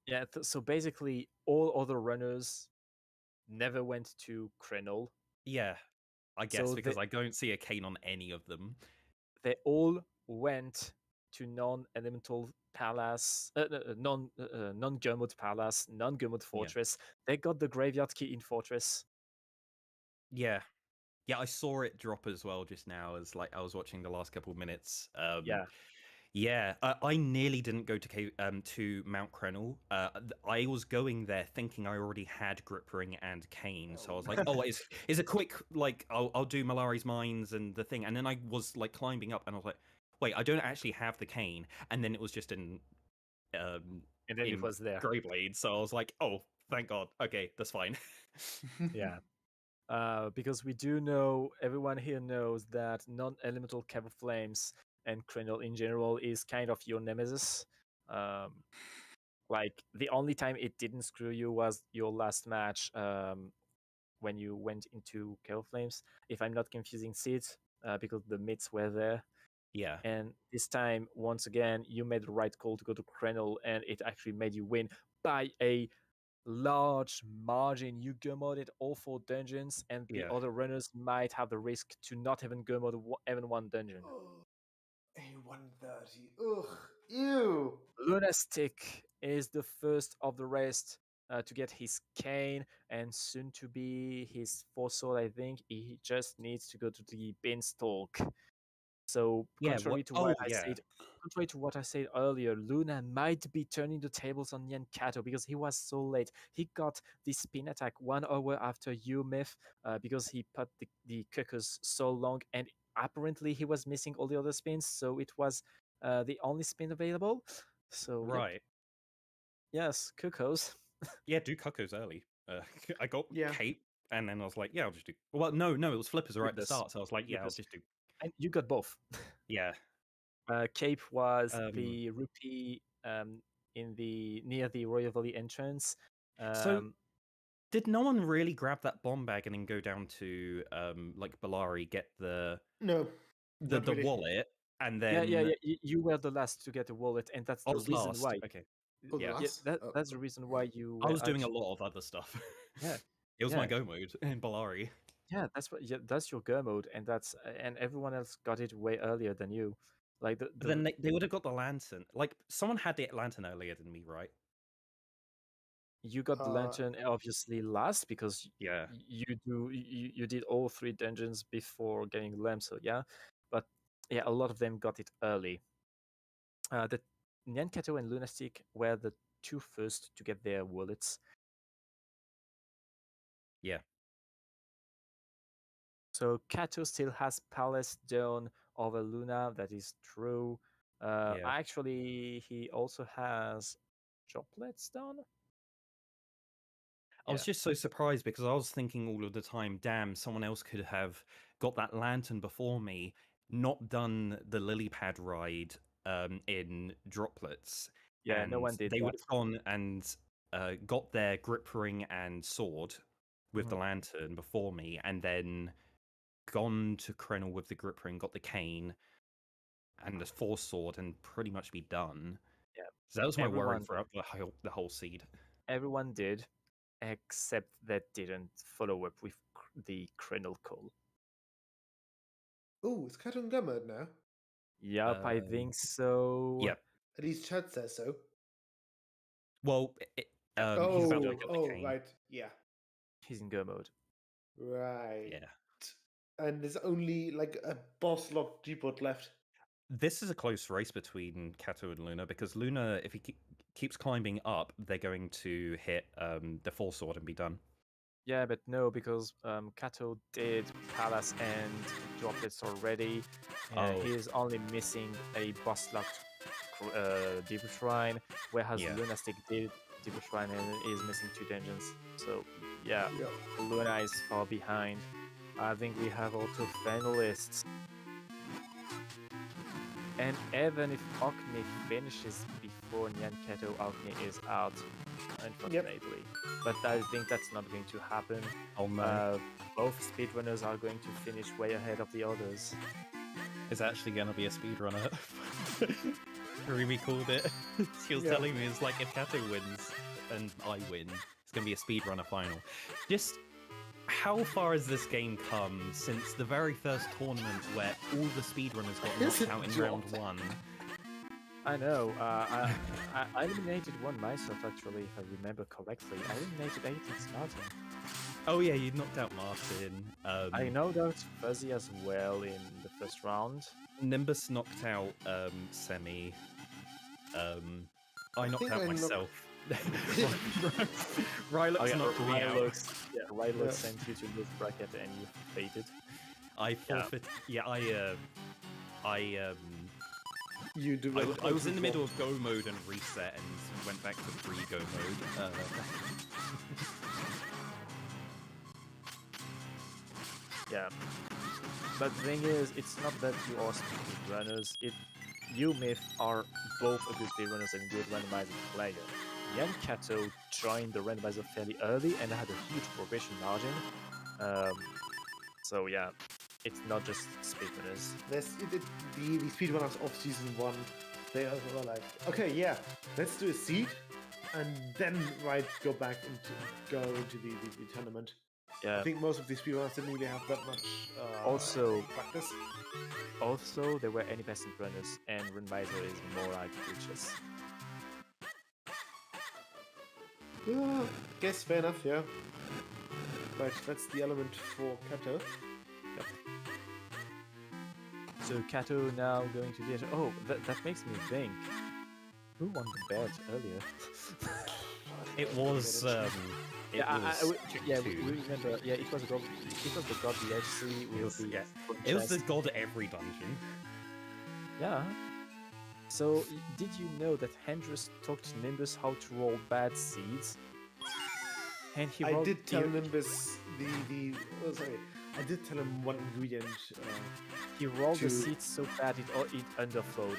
S2: Yeah, so basically, all other runners never went to Krenol.
S4: Yeah, I guess
S2: So
S4: because I don't see a cane on any of them.
S2: They all went to non-elemental palace, non-Gurmud palace, non-Gurmud fortress. They got the graveyard key in fortress.
S4: Yeah, I saw it drop as well just now as like I was watching the last couple of minutes. Yeah, I nearly didn't go to Mount Krenol. I was going there thinking I already had Grip Ring and Cane, so I was like, "Oh, it's a quick like I'll do Malari's Mines and the thing." And then I was like climbing up, and I was like, "Wait, I don't actually have the Cane." And then it was just in
S2: and then it was there.
S4: Greyblade, so I was like, "Oh, thank God. Okay, that's fine."
S2: Yeah. Because we do know, everyone here knows that non-elemental Cave of Flames and Krenol in general is kind of your nemesis. Like, the only time it didn't screw you was your last match when you went into Cave of Flames, if I'm not confusing seeds, because the myths were there.
S4: Yeah.
S2: And this time, once again, you made the right call to go to Krenol, and it actually made you win by a large margin. You go-modded all 4 dungeons, and the other runners might have the risk to not even go-mod even 1 dungeon.
S3: A 130. Ugh. Ew.
S2: LunaStik is the first of the rest to get his cane and soon to be his fossil. I think he just needs to go to the beanstalk. So
S4: Yeah. What? Oh, yeah.
S2: contrary to what I said earlier, Luna might be turning the tables on NyanCato because he was so late. He got the spin attack 1 hour after you, Myth, because he put the cookers so long, and apparently he was missing all the other spins, so it was the only spin available. So yep.
S4: Right.
S2: Yes, cuckoos.
S4: Yeah, do cuckoos early. I got
S3: Yeah.
S4: Cape, and then I was like, yeah, I'll just do. Well, no, it was flippers right at the
S2: Flippers.
S4: start, so I was like, yeah, I'll
S2: Flippers.
S4: just do.
S2: And you got both.
S4: Yeah.
S2: Cape was
S4: Um,
S2: the rupee in the near the Royal Valley entrance.
S4: So, did no one really grab that bomb bag and then go down to like Bellari, get the
S3: No.
S4: the
S3: not really.
S4: wallet, and then
S2: yeah. You were the last to get a wallet, and that's
S4: I
S2: the
S4: was
S2: reason
S4: last.
S2: why.
S4: Okay.
S3: Oh, the
S4: Yeah.
S3: last?
S2: That's the reason why you.
S4: I was doing a lot of other stuff.
S2: Yeah.
S4: It was my
S2: Yeah.
S4: go mode in Bellari.
S2: Yeah, that's your go mode, and and everyone else got it way earlier than you. Like
S4: But then they would have got the lantern. Like someone had the lantern earlier than me, right?
S2: you got the lantern obviously last because
S4: Yeah.
S2: you did all 3 dungeons before getting the lamp. So yeah, but yeah, a lot of them got it early. The NyanCato and LunaStik were the 2 first to get their wallets.
S4: Yeah.
S2: So Kato still has Palace down over Luna. That is true.
S4: Yeah.
S2: Actually, he also has droplets down.
S4: I was just so surprised because I was thinking all of the time, damn, someone else could have got that lantern before me, not done the lily pad ride in droplets.
S2: Yeah,
S4: and
S2: no one did
S4: they
S2: that.
S4: would have gone and got their grip ring and sword with the lantern before me, and then gone to Krenel with the grip ring, got the cane and the force sword, and pretty much be done.
S2: Yeah.
S4: So that was my worry
S2: Everyone-
S4: throughout the whole seed.
S2: Everyone did, except that didn't follow up with the Krenel call.
S3: Oh, it's Cat and Gummer now.
S2: Yep, I think so.
S4: Yep.
S3: At least Chad says so.
S4: Well, he's about to get the cane.
S3: right. Yeah.
S2: He's in go mode.
S3: Right.
S4: Yeah.
S3: And there's only like a boss lock G-bot left.
S4: This is a close race between Kato and Luna, because Luna, if he keeps climbing up, they're going to hit the full sword and be done.
S2: Yeah, but no, because Kato did Palace and droplets already. He's only missing a boss locked Deeper Shrine, whereas LunaStik did Deeper Shrine and is missing 2 dungeons. So yeah, Luna is far behind. I think we have also finalists. And even if OcNi finishes before NyanCato, OcNi is out, unfortunately. But I think that's not going to happen.
S4: Oh no.
S2: Both speedrunners are going to finish way ahead of the others.
S4: It's actually going to be a speedrunner. Remy called it. She was telling me, it's like, if Kato wins and I win, it's going to be a speedrunner final. Just how far has this game come since the very first tournament where all the speedrunners got knocked out in round 1?
S2: I know. I eliminated one myself, actually, if I remember correctly. I eliminated 18 starting.
S4: Oh yeah, you knocked out Martin.
S2: I knocked out Fuzzy as well in the first round.
S4: Nimbus knocked out Semi. I knocked out myself. Rylux knocked me out.
S2: Rylux sent you to this bracket and you faded.
S4: I forfeit. Yeah,
S3: You do.
S4: I was in the middle of go mode and reset and went back to pre-go mode.
S2: Yeah. But the thing is, it's not that you are speedrunners. You, Myth, are both a good speedrunners and good randomizer player. NyanCato joined the randomizer fairly early and had a huge progression margin. So yeah, it's not just speedrunners.
S3: The speedrunners of season 1, they were like, okay, yeah, let's do a seed, and then go into the tournament. I think most of these speedrunners didn't really have that much practice.
S2: Also, there were any best runners, and Randomizer is more like glitches.
S3: Guess fair enough, yeah. But that's the element for Kato.
S2: Yep. So Kato now going to the... Oh, that makes me think. Who won the bet earlier?
S4: It was.
S2: We remember. Yeah, it was the god DHC with the.
S4: Yeah. It was the god every dungeon.
S2: Yeah. So, did you know that Hendrus taught Nimbus how to roll bad seeds? And he
S3: I did tell Nimbus I did tell him one ingredient.
S2: He rolled the seeds so bad it underflowed.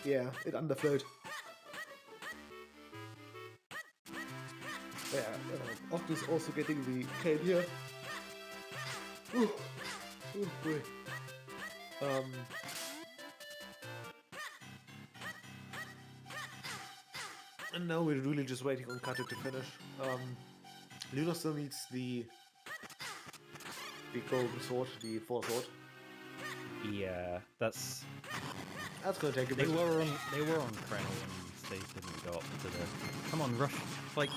S3: Yeah, it underflowed. Yeah, OcNi is also getting the cane here. Ooh boy. And now we're really just waiting on Kato to finish. Luna still needs the golden sword, the four sword.
S4: Yeah, that's
S3: gonna take a bit.
S4: They were on Krenel and they didn't go up to the. Come on, rush! Like,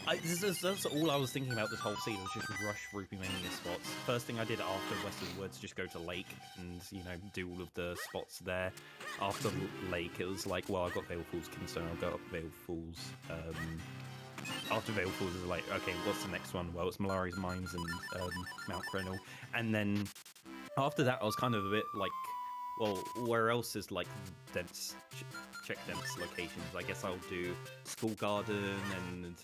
S4: that's all I was thinking about this whole season. Was just rush Rupee Mania spots. First thing I did after Western Woods, just go to Lake and do all of the spots there. After Lake, it was like, well, I got Veil Falls Kingston, I'll go up Veil Falls. After Veil Falls, it was like, okay, what's the next one? Well, it's Malari's Mines and Mount Krenel. And then after that, I was kind of a bit like, well, where else is like dense, check dense locations? I guess I'll do School Garden and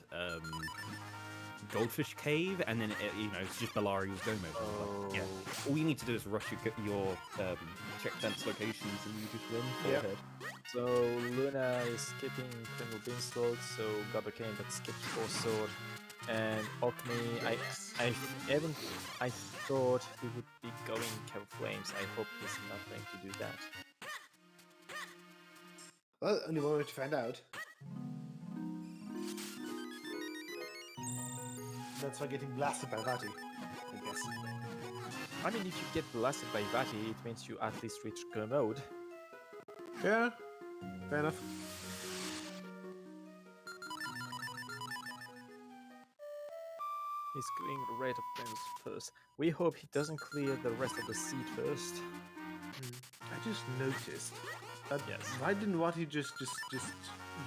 S4: Goldfish Cave, and then it's just Belarius Gomo. Yeah, all you need to do is rush your check dense locations, and you just run ahead.
S2: So Luna is skipping Criminal Beanstalk, so Gobbercane but skips Four Sword, and OcNi. I thought he would be going Cave Flames. I hope he's not going to do that.
S3: Well, only one way to find out. That's why getting blasted by Vati, I guess.
S2: I mean, if you get blasted by Vati, it means you at least reach Go mode.
S3: Yeah, fair enough.
S2: He's clearing the rate of flames first. We hope he doesn't clear the rest of the seed first.
S3: I just noticed that why didn't Vati just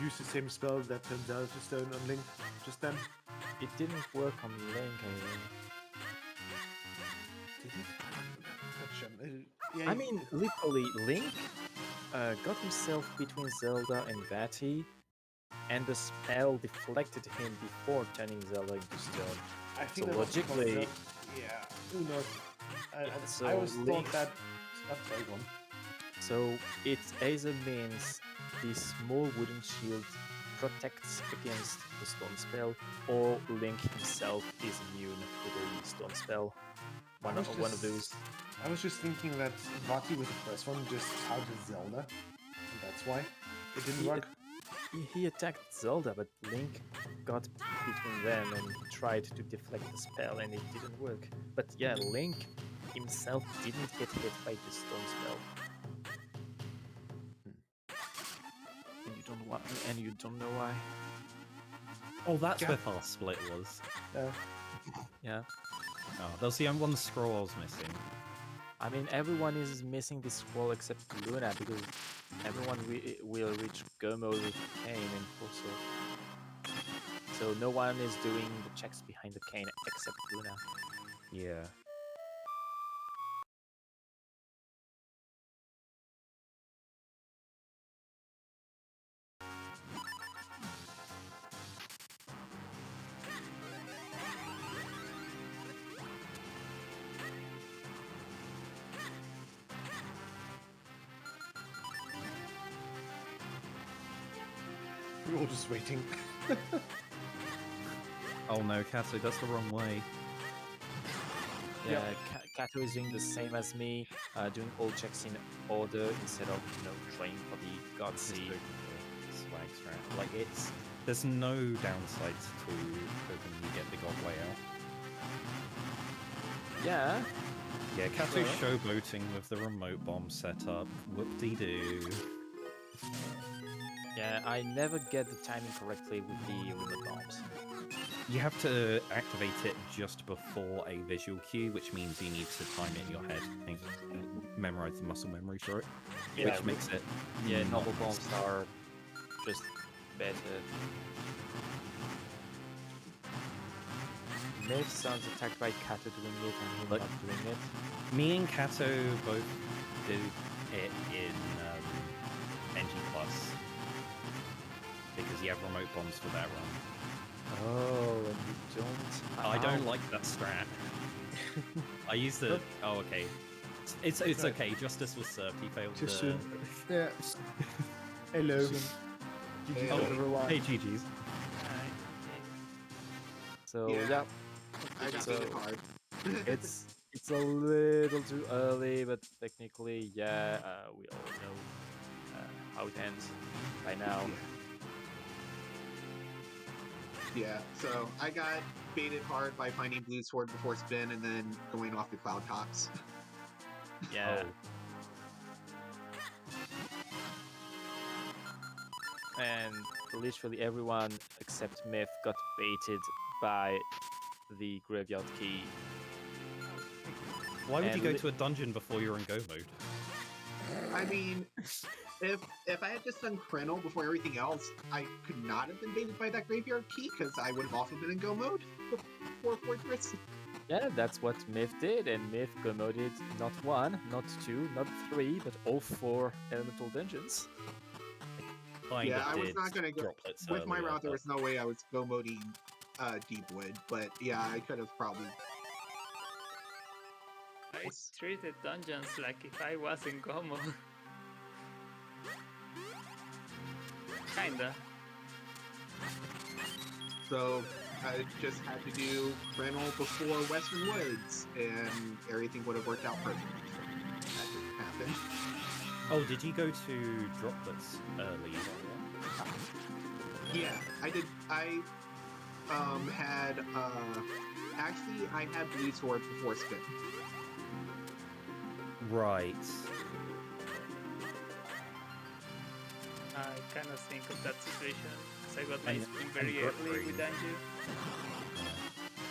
S3: use the same spell that turned Zelda to stone on Link just then?
S2: It didn't work on Link, I think. Did it? I mean, literally, Link got himself between Zelda and Vati, and the spell deflected him before turning Zelda into stone.
S3: I think
S2: so logically,
S3: who knows?
S2: So
S3: I always
S2: Link,
S3: thought that. That's very one.
S2: So it either means the small wooden shield protects against the stone spell, or Link himself is immune to the stone spell. One of those.
S3: I was just thinking that Vati with the first one just touted Zelda, and that's why it didn't work.
S2: He attacked Zelda, but Link got between them and tried to deflect the spell, and it didn't work. But yeah, Link himself didn't get hit by the stone spell. And you don't know why.
S4: Oh, that's where Fast Split was.
S2: Yeah.
S4: Oh, that's the only one scroll I was missing.
S2: I mean, everyone is missing this scroll except Luna, because everyone will reach Go mode with Cane and Full Sword. So no one is doing the checks behind the Cane except Luna.
S4: Yeah.
S3: We're all just waiting.
S4: Oh no, Kato, that's the wrong way.
S2: Yeah, Kato is doing the same as me, doing all checks in order instead of trying for the God Seed.
S4: Swag strat. Like there's no downsides to hoping you get the God way out.
S2: Yeah.
S4: Yeah, Kato's showboating with the remote bomb setup. Whoop-de-doo.
S2: Yeah, I never get the timing correctly with the remote bombs.
S4: You have to activate it just before a visual cue, which means you need to time it in your head. Memorize the muscle memory for it, which makes it.
S2: Yeah,
S4: not
S2: normal bombs are just better. Myth sounds attacked by Kato doing it and him
S4: But-
S2: not doing it.
S4: Me and Kato both did it in NG Plus because you have remote bombs for that run.
S2: Oh, and you don't.
S4: I don't like that strat. I used the. Oh, okay. It's okay. Justice was served. He failed.
S3: Too soon. Yeah. Hello. GG's
S4: Oh,
S3: everyone.
S4: hey, GG's.
S2: So
S5: Yeah. I got
S2: So-
S5: it hard.
S2: it's a little too early, but technically, yeah, we all know how it ends by now.
S5: Yeah, so I got baited hard by finding blue sword before spin and then going off the cloud tops.
S2: Yeah. And literally everyone except Myth got baited by the graveyard key.
S4: Why would you
S2: And
S4: go
S2: li-
S4: to a dungeon before you're in go mode?
S5: I mean, if I had just done Krenel before everything else, I could not have been baited by that graveyard key because I would have also been in go mode before Fortress.
S2: Yeah, that's what Myth did, and Myth go-moded not 1, not 2, not 3, but all 4 elemental dungeons.
S5: Yeah, I was not gonna go
S4: droplets
S5: with my
S4: earlier,
S5: route. There
S4: but-
S5: was no way I was go moding Deepwood, but yeah, I could have probably.
S6: I treated dungeons like if I was in Gomo. Kinda.
S5: So I just had to do Krenel before Western Woods, and everything would have worked out perfectly. That didn't happen.
S4: Oh, did you go to droplets early?
S5: Yeah, I did. I had actually I had blue sword before spin.
S4: Right.
S6: I kind of think of that situation because I got my
S4: And-
S6: spin very
S4: and
S6: early
S4: Brooklyn.
S6: with Anju.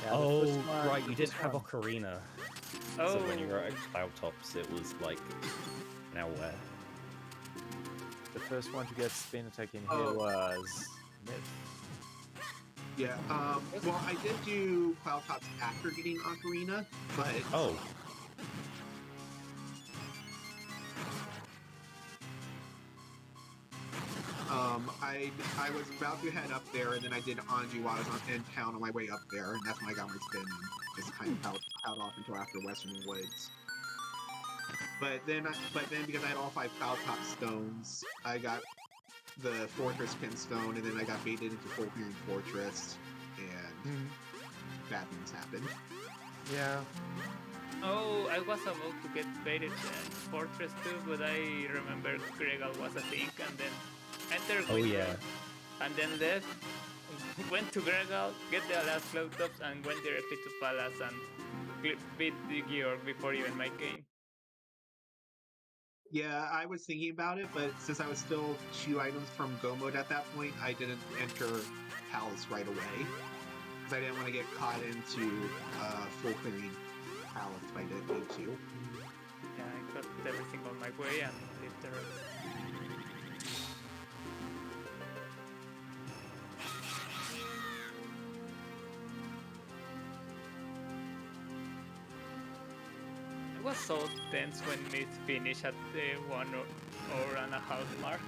S2: Yeah, the
S4: Oh,
S2: first one-
S4: right.
S2: the
S4: You didn't
S2: first
S4: have
S2: one.
S4: Ocarina.
S6: Oh,
S4: So when you were at Cloud Tops, it was like, now where?
S2: The first one to get spin attack in
S5: Oh.
S2: here was Myth.
S5: Yeah. Well, I did do Cloud Tops after getting Ocarina, but
S4: Oh,
S5: I was about to head up there, and then I did Anju while I was in town on my way up there, and that's when I got my spin and just kind of held off until after Western Woods. But then because I had all 5 Cloud Top stones, I got the Fortress Pin Stone, and then I got baited into Full Clearing Fortress, and bad things happened.
S3: Yeah.
S6: oh, I was about to get baited in Fortress too, but I remember Gregal was a thing, and then entered
S4: oh
S6: Winter,
S4: yeah.
S6: and then left, went to Gregal, get the last float tops, and went directly to Palace and beat the Georg before even my game.
S5: Yeah, I was thinking about it, but since I was still 2 items from Go mode at that point, I didn't enter Palace right away. Because I didn't want to get caught into full clearing Palace if I did need to.
S6: Yeah, I got everything on my way and did the rest. It was so tense when Myth finished at the 1.5 mark.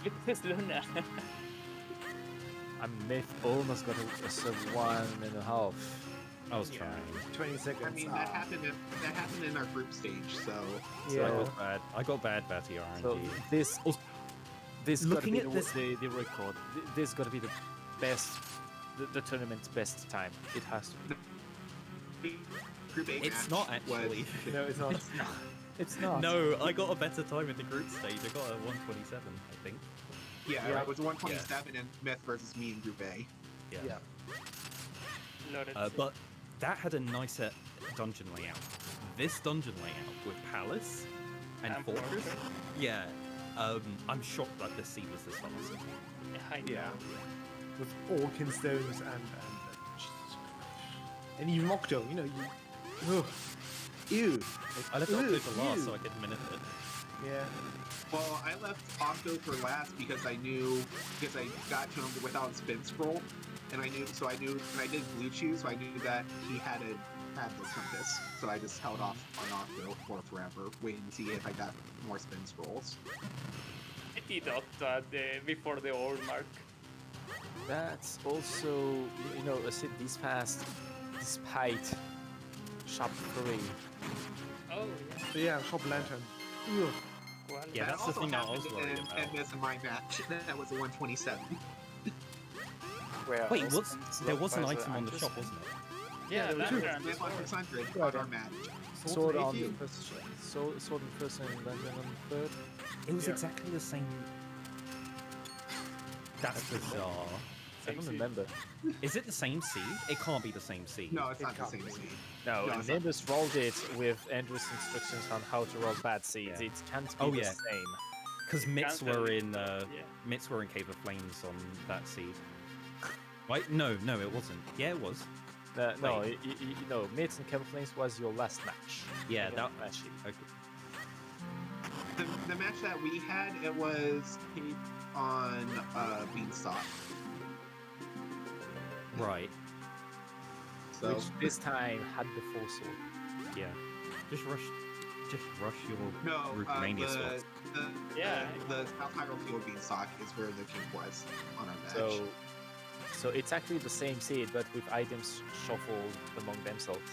S6: It is Luna.
S2: Myth almost got a sub 1.5.
S4: I was
S6: Yeah.
S4: trying.
S3: 20 seconds.
S5: I mean, that happened in our group stage, so
S4: So
S3: Yeah.
S4: I got bad Batty RNG.
S2: So this gotta
S4: Looking
S2: be
S4: at
S2: the,
S4: this-
S2: the record. This gotta be the best, the tournament's best time. It has to be.
S5: Group A
S4: It's
S5: match
S4: not actually.
S5: was-
S3: No, it's not.
S2: It's not.
S4: No, I got a better time in the group stage. I got a 127, I think.
S5: yeah, it was 127 and Myth versus me in Group A.
S4: Yeah.
S3: Yeah.
S6: Loaded.
S4: But that had a nicer dungeon layout. This dungeon layout with Palace and Fortress, yeah, I'm shocked that this seed was this fast.
S3: Yeah. With all Kinstones and even Octo, you know, ew.
S4: I left Octo for last so I could minute it.
S3: Yeah.
S5: Well, I left Octo for last because I got to him without spin scroll, and I knew, and I did blue chew, so I knew that he had the compass, so I just held off on Octo for forever, waiting to see if I got more spin scrolls.
S6: I did Octo before the old mark.
S2: That's also, you know, a seed this fast, despite Shop 3.
S6: Oh,
S3: Yeah, Shop Lantern. Ugh.
S6: Well,
S4: Yeah, that's the thing that I was
S5: happened
S4: worried
S5: in
S4: about.
S5: this in my match. That was a 127.
S2: Where
S4: Wait,
S2: also
S4: there was an
S2: Zelda
S4: item on the
S2: Adventure
S4: shop, wasn't it?
S6: yeah,
S3: there were
S6: that's
S3: two.
S6: right.
S5: This 100 on our match.
S2: Sword on
S3: 80.
S2: the first, sword on the first and Lantern on the third.
S4: It was
S3: Yeah.
S4: exactly the same. That's bizarre.
S2: I don't remember.
S4: Is it the same seed? It can't be the same seed.
S5: No, it's not the
S3: can't
S5: same
S3: be.
S5: seed.
S2: No,
S5: No, it's not.
S2: Nimbus rolled it with Andrew's instructions on how to roll bad seeds.
S4: Yeah.
S2: It can't be
S4: Oh,
S2: the
S4: yeah.
S2: same.
S4: Because Mitts
S6: Cancel
S4: were
S6: it.
S4: in
S6: Yeah.
S4: Mitts were in Cave of Flames on that seed. Right? No, it wasn't. Yeah, it was.
S2: No,
S4: Wait.
S2: no, Myth and Cave of Flames was your last match.
S4: Yeah,
S2: Against
S4: that.
S2: Flashy.
S4: Okay.
S5: The match that we had, it was on Beanstalk.
S4: Right.
S5: So
S2: Which this time had the full sword.
S4: Yeah. Just rush your
S5: no,
S4: Rookmania spots.
S5: the South Hyrule Field Beanstalk is where the king was on our match.
S2: So it's actually the same seed, but with items shuffled among themselves.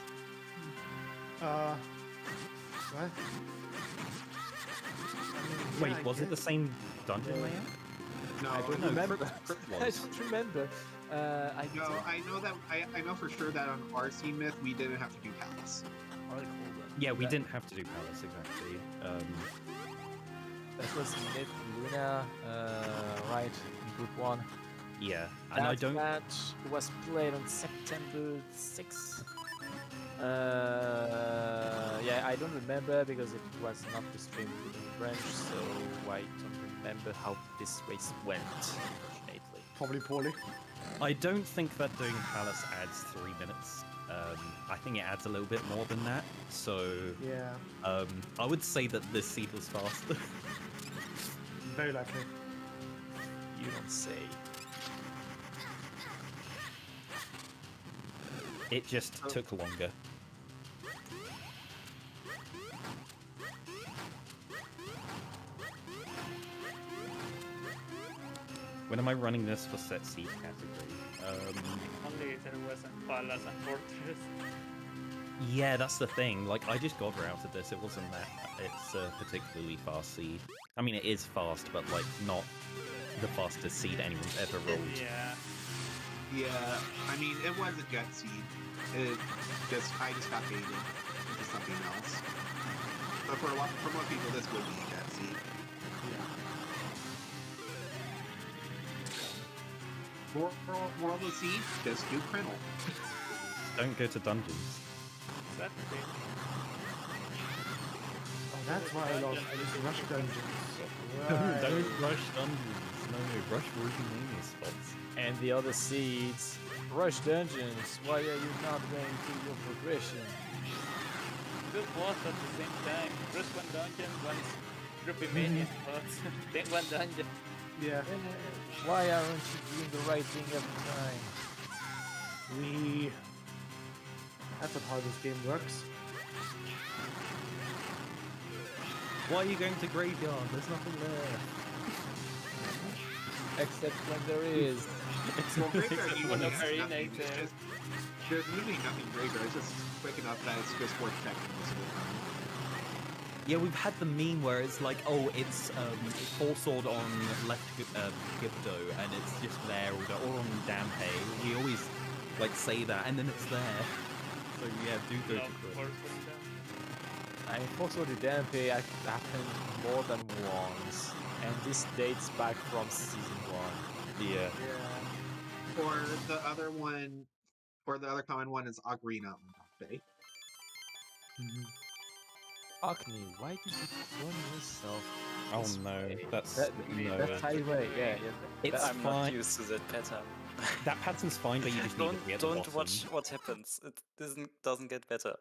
S3: What?
S4: Wait, was it the same dungeon layout?
S5: no,
S2: I don't
S4: no,
S2: remember.
S4: Crypt
S2: I
S4: was.
S2: don't remember. I
S5: no, I know for sure that on RC Myth we didn't have to do Palace.
S4: Yeah, we didn't have to do Palace exactly.
S2: That was Myth Luna, right? In Group 1.
S4: Yeah, and I don't.
S2: That match was played on September 6th. Yeah, I don't remember because it was not streamed in French, so I don't remember how this race went, unfortunately.
S3: Probably poorly.
S4: I don't think that doing Palace adds 3 minutes. I think it adds a little bit more than that. So
S3: Yeah.
S4: I would say that this seed was faster.
S3: Very likely.
S2: You don't say.
S4: It just took longer. When am I running this for set seed category?
S6: Only there wasn't Palace and Fortress.
S4: Yeah, that's the thing. Like, I just got routed this. It wasn't that. It's a particularly fast seed. I mean, it is fast, but like not the fastest seed anyone's ever rolled.
S6: Yeah.
S5: Yeah, I mean it was a jet seed. I just got baited into something else. But for most people, this would be a jet seed. Moral of the seed: just do Krennel.
S4: Don't go to dungeons.
S6: Exactly.
S3: Oh, that's why I lost. I used to rush dungeons.
S4: Don't rush dungeons. No, rush Rookmania spots.
S2: And the other seeds, rush dungeons. Why are you not going through your progression?
S6: Do both at the same time. First one dungeon, one groupie mania spots, then one dungeon.
S3: Yeah.
S2: Why aren't you doing the right thing every time?
S3: That's not how this game works.
S4: Why are you going to graveyard? There's nothing there.
S2: Except when there is.
S5: Well, graveyard usually
S6: One of
S5: has
S6: Arena
S5: nothing. It's
S6: there.
S5: just, there's usually nothing graveyard. It's just quick enough that it's just worth checking most of the time.
S4: Yeah, we've had the meme where it's like, oh, it's full sword on left Gibdo, and it's just there, or on Dampe. We always like say that, and then it's there. So yeah, do go
S6: Love
S4: to Grid.
S6: Force window.
S2: I mean, also the DMP happened more than once, and this dates back from season 1.
S4: Yeah.
S5: Or the other one, or the other common one is Agrina on Bay.
S2: OcNi, why did you clone yourself?
S4: Oh
S2: this
S4: no,
S2: way?
S4: that's no.
S2: That's highway. Yeah,
S4: It's
S7: I'm not
S4: fine.
S7: used to that pattern.
S4: That pattern's fine, but you just need to be at the
S7: Don't
S4: bottom.
S7: watch what happens. It doesn't get better.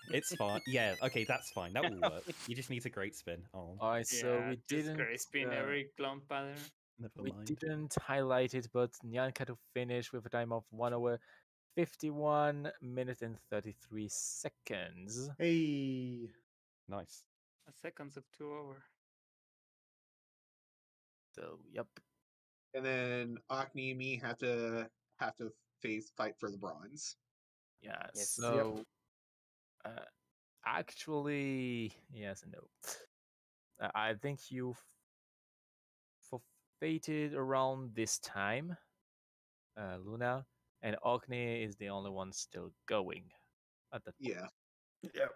S4: It's fine. Yeah, okay, that's fine. That will work. You just need a great spin. Oh,
S2: Alright, so we
S6: just
S2: didn't.
S6: crispy in every clone pattern.
S4: never
S2: We
S4: mind.
S2: didn't highlight it, but NyanCato finished with a time of 1 hour, 51 minutes and 33 seconds.
S3: Hey.
S4: Nice.
S6: A seconds of 2 hours.
S2: So, yep.
S5: And then OcNi and me have to fight for the bronze.
S2: Yeah,
S7: Yes.
S2: so actually, yes and no. I think you forfeited around this time, Luna, and OcNi is the only one still going at that point.
S5: Yeah.
S3: Yeah.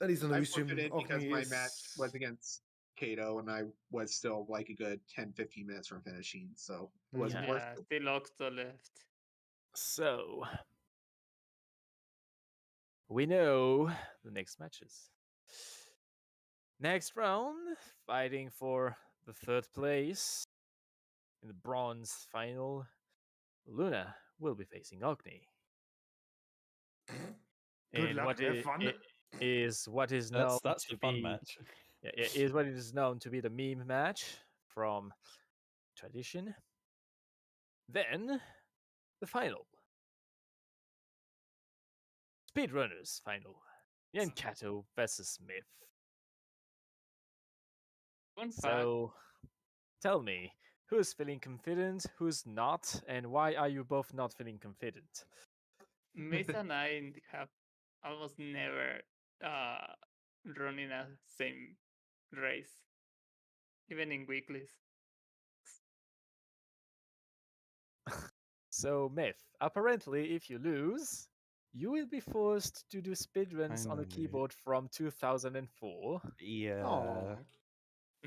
S3: At least on the
S5: I
S3: restream,
S5: forfeited because
S3: OcNi
S5: my
S3: is...
S5: match was against Kato, and I was still like a good 10-15 minutes from finishing, so it was
S3: Mhm.
S5: worth
S6: Yeah,
S5: it.
S6: still Octo left.
S2: So we know the next matches. Next round, fighting for the third place in the bronze final, Luna will be facing OcNi.
S3: Good
S2: And
S3: luck,
S2: what
S3: have fun.
S2: is what is known
S4: That's
S2: to
S4: the fun
S2: be
S4: match.
S2: is what is known to be the meme match from tradition. Then the final. Speedrunners final. NyanCato versus Myth.
S6: Fun fact,
S2: So tell me, who's feeling confident, who's not, and why are you both not feeling confident?
S6: Myth and I have almost never run in a same race, even in weeklies.
S2: So Myth, apparently if you lose, you will be forced to do speedruns on a
S4: know.
S2: keyboard from 2004.
S4: Yeah.
S3: Aw.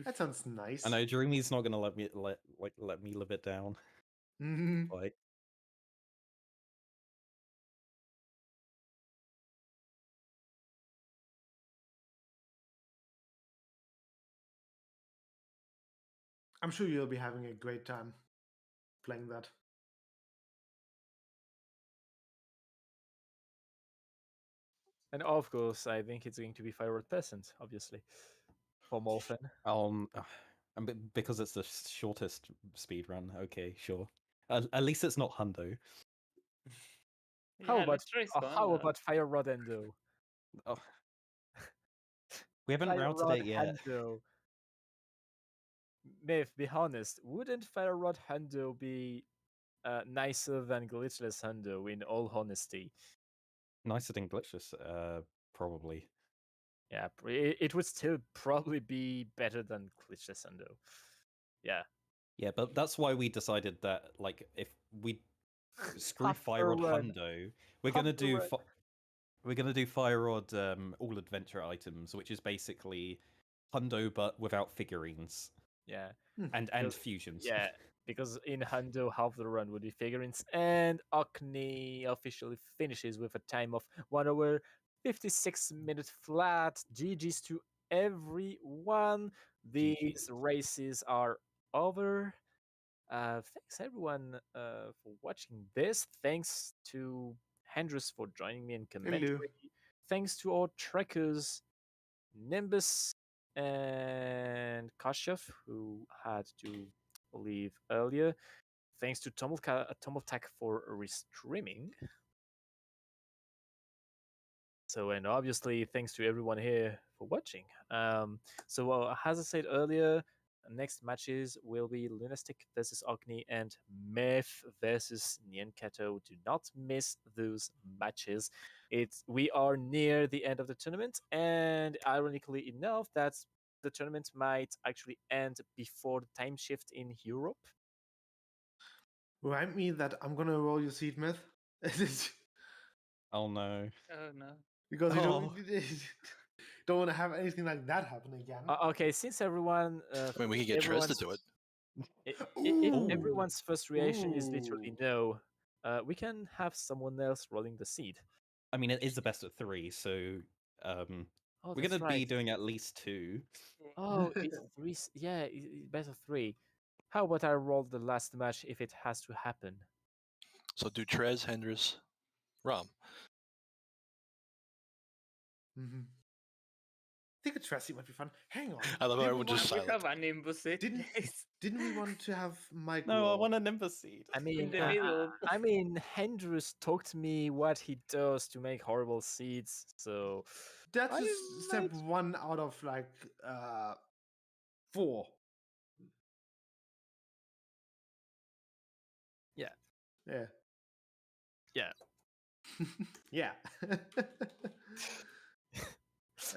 S3: That sounds nice.
S4: I know Dreamy's not gonna let me live it down.
S3: Mhm.
S4: Like,
S3: I'm sure you'll be having a great time playing that.
S2: And of course, I think it's going to be 500%, obviously, for Morphin.
S4: because it's the shortest speed run. Okay, sure. At least it's not Hundo.
S2: How
S6: Yeah,
S2: about
S6: let's try
S2: how
S6: Sona.
S2: about Fire Rod Endo?
S4: Oh. We haven't
S2: Fire
S4: routed
S2: Rod
S4: it yet.
S2: Hando. Myth, be honest, wouldn't Fire Rod Hando be nicer than Glitchless Hando in all honesty?
S4: Nicer than glitchless, probably.
S2: Yeah, it would still probably be better than Glitchless Hando. Yeah.
S4: Yeah, but that's why we decided that, like, if we screw
S2: Half
S4: Fire Rod
S2: run.
S4: Hundo, we're gonna
S2: Half the
S4: do
S2: run.
S4: we're gonna do Fire Rod all adventure items, which is basically Hundo but without figurines.
S2: Yeah.
S4: And
S2: Because-
S4: fusions.
S2: Yeah, because in Hundo, half the run would be figurines, and OcNi officially finishes with a time of 1 hour, 56 minutes flat. GG's to everyone. These races are over. Thanks everyone for watching this. Thanks to Hendris for joining me in commentary. Thanks to our trekkers, Nimbus and Kashev, who had to leave earlier. Thanks to Tomoltak for restreaming. So, and obviously, thanks to everyone here for watching. As I said earlier, next matches will be LunaStik versus OcNi and Myth versus NyanCato. Do not miss those matches. We are near the end of the tournament, and ironically enough, the tournament might actually end before the time shift in Europe.
S3: Remind me that I'm gonna roll your seed, Myth.
S4: Oh no.
S6: Oh no.
S3: Because you don't want to have anything like that happen again.
S2: Okay, since everyone,
S1: I mean, we could get Trez to do it.
S2: If everyone's first reaction is literally no, we can have someone else rolling the seed.
S4: I mean, it is the best of 3, so
S2: Oh,
S4: we're
S2: that's
S4: gonna be
S2: right.
S4: doing at least 2.
S2: Oh, it's 3. Yeah, best of 3. How about I roll the last match if it has to happen?
S1: So do Trez, Hendris, Rom.
S3: Mm-hmm. I think a Tracy might be fun. Hang on.
S1: I love how
S3: Didn't
S1: everyone just
S6: We
S1: silent.
S6: have a Nimbus seed,
S3: Didn't-
S6: please.
S3: Didn't we want to have Mike?
S4: No, I
S3: roll?
S4: want a Nimbus seed.
S2: I mean,
S6: the middle.
S2: I mean, Hendrus talked to me what he does to make horrible seeds. So
S3: That's
S2: I
S3: just step
S2: might-
S3: 1 out of like 4.
S2: Yeah.
S3: Yeah.
S2: Yeah.
S3: Yeah.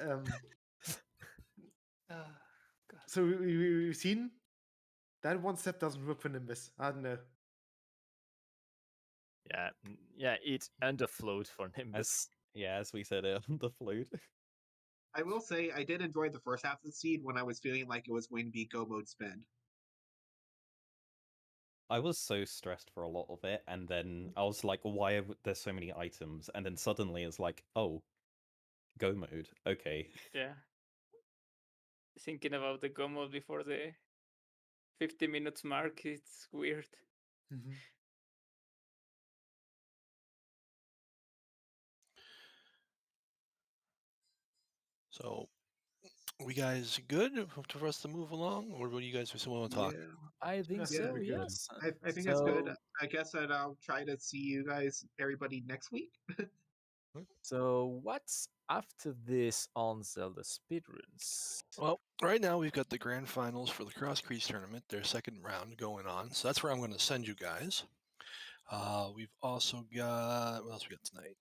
S3: um, so we've seen that one step doesn't work for Nimbus. I don't know.
S2: yeah, it underflowed for Nimbus.
S4: As we said, the float.
S5: I will say I did enjoy the first half of the seed when I was feeling like it was going to be go mode spend.
S4: I was so stressed for a lot of it, and then I was like, why are there so many items? And then suddenly it's like, oh, go mode. Okay.
S6: Yeah. Thinking about the go mode before the 50 minutes mark, it's weird.
S3: Mm-hmm.
S1: So, we guys good for us to move along, or what do you guys want to talk?
S5: Yeah,
S2: I think
S3: Yeah,
S2: so.
S3: that'd be good.
S2: Yes.
S5: I think that's good.
S2: So-
S5: I guess that I'll try to see you guys, everybody, next week.
S2: So what's after this on Zelda Speedruns?
S1: Well, right now we've got the grand finals for the Cross Crease tournament, their second round going on. So that's where I'm going to send you guys. We've also got what else we got tonight?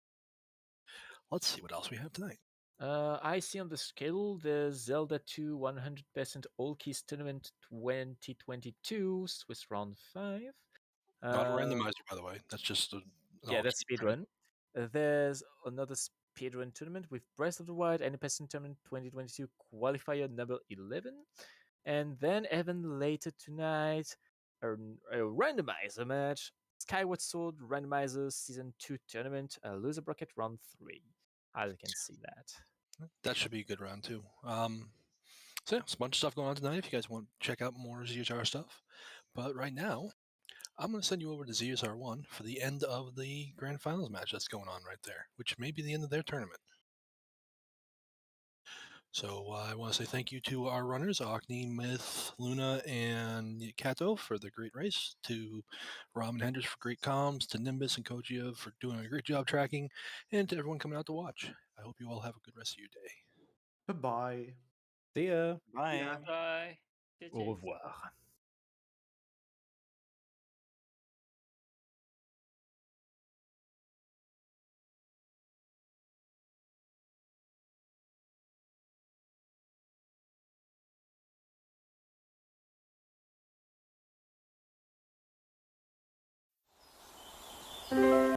S1: Let's see what else we have tonight.
S2: I see on the schedule the Zelda 2 100% All Keys Tournament 2022 Swiss Round 5.
S1: Not a randomizer, by the way. That's just an
S2: Yeah, that's
S1: all-key tournament.
S2: speedrun. There's another speedrun tournament with Breath of the Wild Any-Person Tournament 2022 qualifier number 11. And then even later tonight, a randomizer match, Skyward Sword Randomizer Season 2 Tournament, loser bracket round 3. As you can see that.
S1: That should be a good round too. So yeah, it's a bunch of stuff going on tonight. If you guys want to check out more ZHR stuff, but right now, I'm going to send you over to ZSR1 for the end of the grand finals match that's going on right there, which may be the end of their tournament. So I want to say thank you to our runners, OcNi, Myth, Luna, and NyanCato for the great race, to Rom and Hendrix for great comms, to Nimbus and Kojia for doing a great job tracking, and to everyone coming out to watch. I hope you all have a good rest of your day.
S3: Bye-bye.
S4: See ya.
S7: Bye.
S5: Yeah.
S6: Bye.
S2: Au revoir.